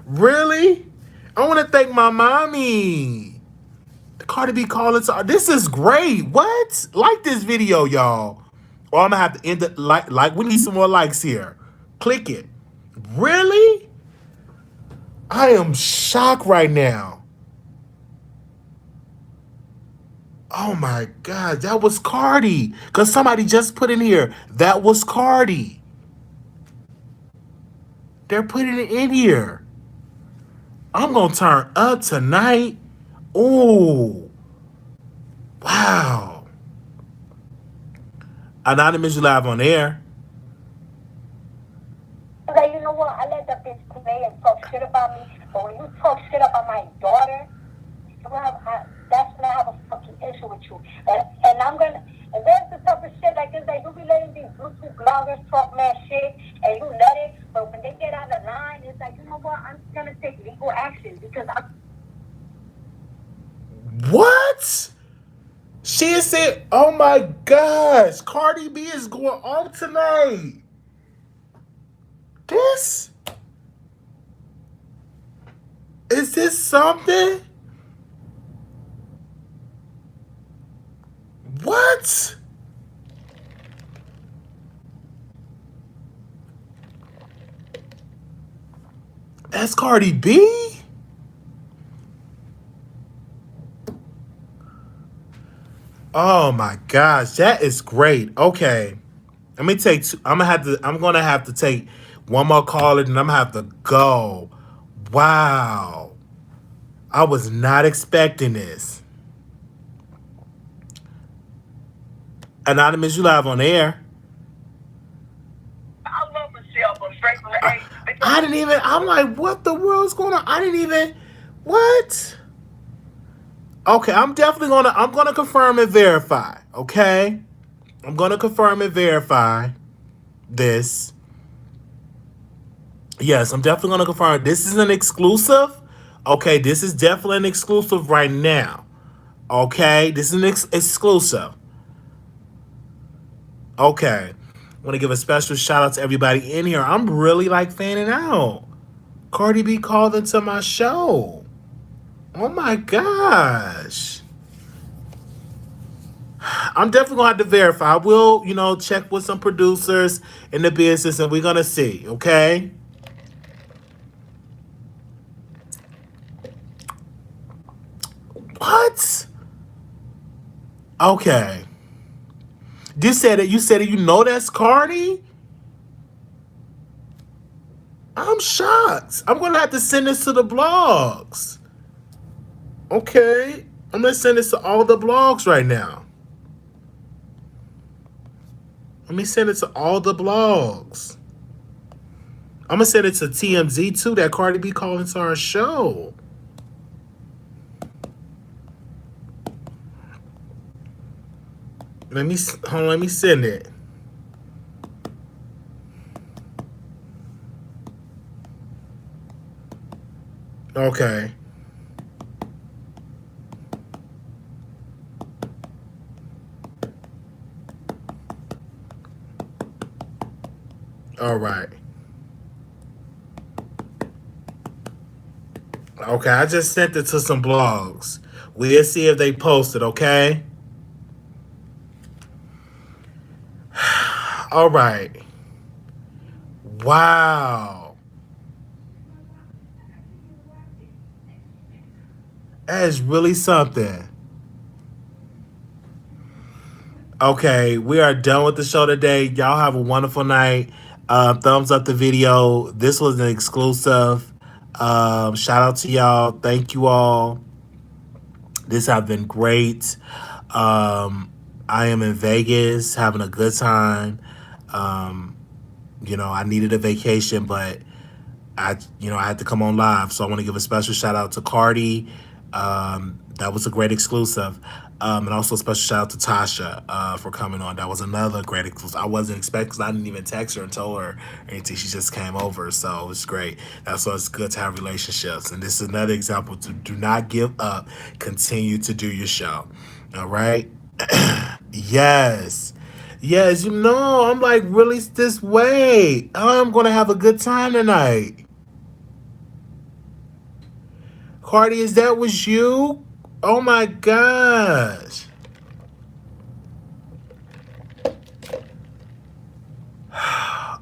Really? I want to thank my mommy. Cardi B calling to. This is great. What? Like this video, y'all. Or I'm gonna have to end it. Like we need some more likes here. Click it. Really? I am shocked right now. Oh my God, that was Cardi. Cause somebody just put in here. That was Cardi. They're putting it in here. I'm gonna turn up tonight. Ooh. Wow. Anonymous, you live on air. Like, you know what? I let that bitch play and talk shit about me. But when you talk shit about my daughter, that's when I have a fucking issue with you. And I'm gonna. And there's the type of shit like this that you be letting these YouTube bloggers talk mad shit, and you let it. But when they get out of line, it's like, you know what? I'm gonna take legal action because I'm. What? She said, oh my gosh, Cardi B is going off tonight. Is this something? What? That's Cardi B? Oh my gosh, that is great. Okay. Let me take I'm gonna have to take one more call and I'm gonna have to go. Wow. I was not expecting this. Anonymous, you live on air. I love Michelle, but frankly, I didn't even, I'm like, what the world's going on? I didn't even, what? Okay, I'm gonna confirm and verify, okay? I'm gonna confirm and verify this. Yes, I'm definitely gonna confirm. This is an exclusive. Okay, this is definitely an exclusive right now. Okay, this is an exclusive. Okay, I want to give a special shout out to everybody in here. I'm really like fanning out. Cardi B called into my show. Oh my gosh. I'm definitely gonna have to verify. I will, check with some producers in the business and we're gonna see, okay? What? Okay. You said it, you know that's Cardi? I'm shocked. I'm gonna have to send this to the blogs. Okay. I'm gonna send this to all the blogs right now. Let me send it to all the blogs. I'm gonna send it to TMZ too, that Cardi B calling to our show. Let me send it. Okay. All right. Okay, I just sent it to some blogs. We'll see if they post it, okay? All right. Wow. That is really something. Okay, we are done with the show today. Y'all have a wonderful night. Thumbs up the video. This was an exclusive. Shout out to y'all. Thank you all. This has been great. I am in Vegas having a good time. I needed a vacation, but I had to come on live. So I want to give a special shout out to Cardi. That was a great exclusive. And also a special shout out to Tasha for coming on. That was another great exclusive. I wasn't expecting, because I didn't even text her and tell her anything. She just came over. So it's great. That's why it's good to have relationships. And this is another example to do not give up. Continue to do your show. All right? Yes. Yes, I'm like really this way. I'm going to have a good time tonight. Cardi, is that was you? Oh my gosh.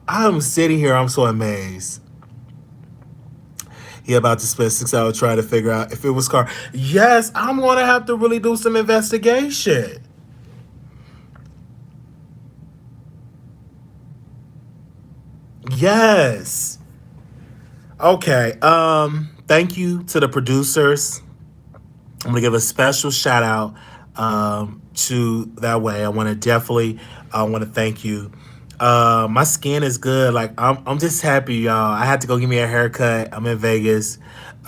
I'm sitting here, I'm so amazed. He about to spend 6 hours trying to figure out if it was Cardi. Yes, I'm going to have to really do some investigation. Yes. Okay. Thank you to the producers. I'm gonna give a special shout out to that way. I want to definitely want to thank you. My skin is good. Like I'm just happy, y'all. I had to go give me a haircut. I'm in Vegas.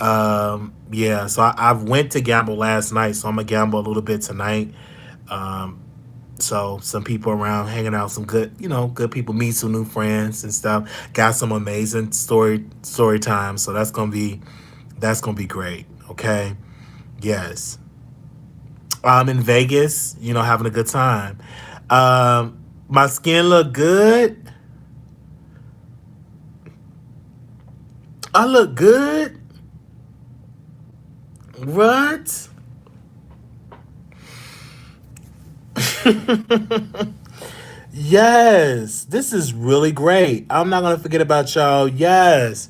Yeah, so I've went to gamble last night, so I'm gonna gamble a little bit tonight. So some people around hanging out, some good, good people, meet some new friends and stuff. Got some amazing story time. So that's gonna be great. Okay. Yes. I'm in Vegas, having a good time. My skin look good. I look good. What? Yes. This is really great. I'm not going to forget about y'all. Yes.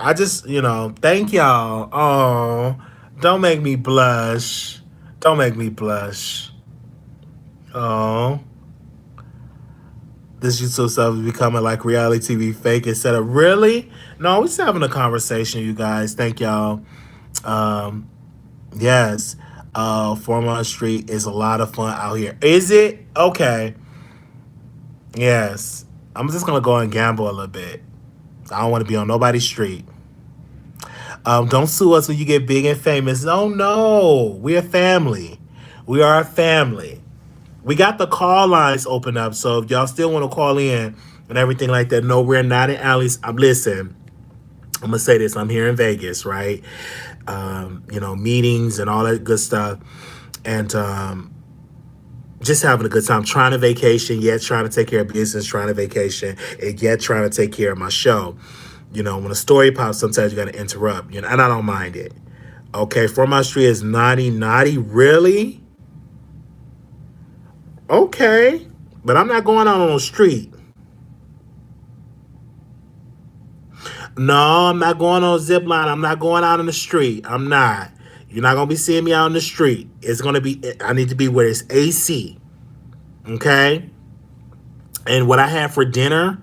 I just, thank y'all. Oh, don't make me blush. Don't make me blush. Oh. This YouTube stuff is becoming like reality TV fake instead of really? No, we're just having a conversation, you guys. Thank y'all. Yes. 4 Street is a lot of fun out here. Is it? Okay. Yes. I'm just going to go and gamble a little bit. I don't want to be on nobody's street. Don't sue us when you get big and famous. Oh, no. We're a family. We are a family. We got the call lines open up, so if y'all still want to call in and everything like that, no, we're not in alleys. Listen, I'm going to say this. I'm here in Vegas, right? Meetings and all that good stuff. And just having a good time, trying to vacation, yet trying to take care of business, trying to vacation, and yet trying to take care of my show. When a story pops, sometimes you got to interrupt, and I don't mind it. Okay, 4 Street is naughty, really? Okay, but I'm not going out on the street. No, I'm not going on a zip line. I'm not going out on the street. I'm not. You're not going to be seeing me out on the street. It's going to be, I need to be where it's AC. Okay? And what I had for dinner,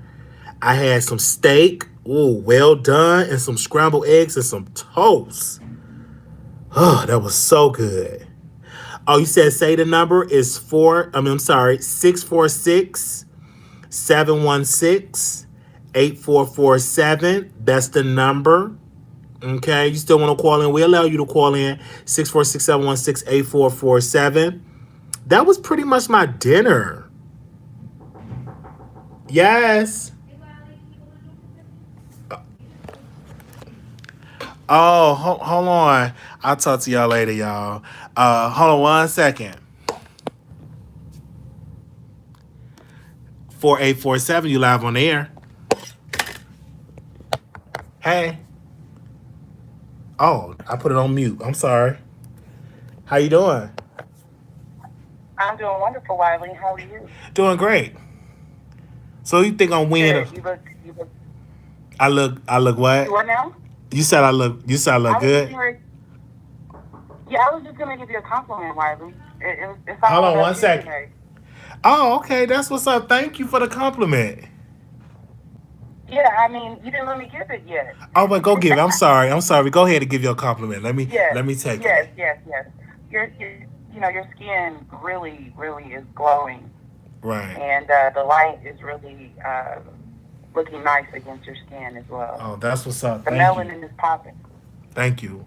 I had some steak, well done, and some scrambled eggs and some toast. Oh, that was so good. Oh, you said say the number is 646-716-8447. That's the number. Okay, you still want to call in? We allow you to call in 646-716-8447. That was pretty much my dinner. Yes. Oh, hold on. I'll talk to y'all later, y'all. Hold on 1 second. 4847, you live on the air. Hey. Oh, I put it on mute. I'm sorry. How you doing? I'm doing wonderful, Wiley. How are you? Doing great. So you think I'm winning? You look. I look what? You what now? You said I look good? Yeah, I was just gonna give you a compliment, Wiley. It's Hold all on about one you second. today. Oh, okay. That's what's up. Thank you for the compliment. Yeah, I mean, you didn't let me give it yet. Oh, but go give it. I'm sorry. I'm sorry. Go ahead and give you a compliment. Yes, Let me take yes, it. yes, yes. Your skin really, really is glowing, Right. and the light is really looking nice against your skin as well. Oh, that's what's up. The Thank you. melanin is popping. Thank you.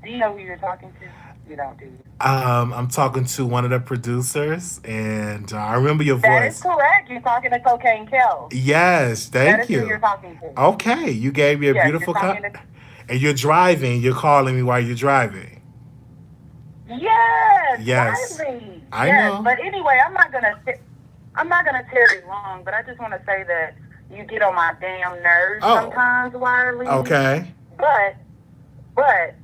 Do you know who you're talking to? You don't, do you? I'm talking to one of the producers, and I remember your That is voice. correct. You're talking to Cocaine Kel. Yes, That thank is who you're you. talking to. Okay, you gave me a Yes, you're beautiful talking to. and you're driving. You're calling me while you're driving. Yes, Yes, Wiley. I Yes, know. but anyway, I'm not gonna tarry long. But I just want to say that you get on my damn nerves Oh, sometimes, Wiley. okay. But, but,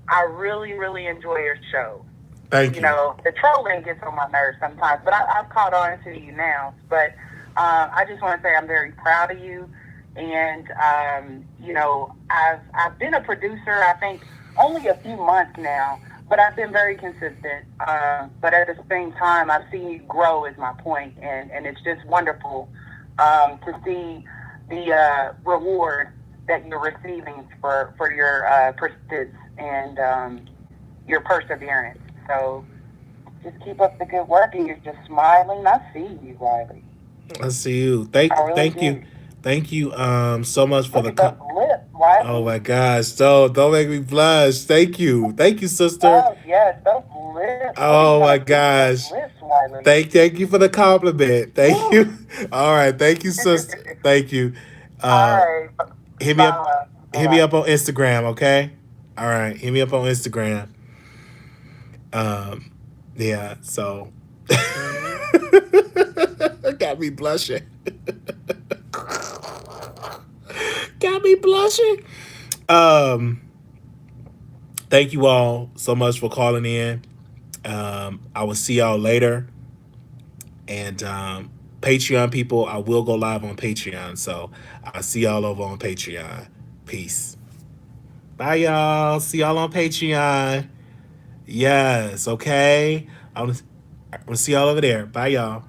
I really, really enjoy your show. Thank You you. know, the trolling gets on my nerves sometimes, but I've caught on to you now. But I just want to say I'm very proud of you. And, you know, I've been a producer, I think, only a few months now, but I've been very consistent. But at the same time, I've seen you grow is my point. And it's just wonderful to see the reward that you're receiving for your persistence and your perseverance. So just keep up the good work, and you're just smiling. I see you, Wiley. I see you. I really do. Thank you. So much for Look the. at those lips, Wiley. Oh my gosh! Don't make me blush. Thank you, sister. Oh yes, those lips. What are you Oh my gonna do with those gosh! lips, Wiley? Thank you for the compliment. Thank Woo. you. All right, thank you, sister. Thank you. All Uh, right. hit me up. Bye. Hit me Bye. up on Instagram, okay? All right, hit me up on Instagram. Um, yeah. So, got me blushing. Got me blushing. Um, thank you all so much for calling in. I will see y'all later. And Patreon people, I will go live on Patreon. So I'll see y'all over on Patreon. Peace. Bye, y'all. See y'all on Patreon. Yes, okay. I'm gonna see y'all over there. Bye, y'all.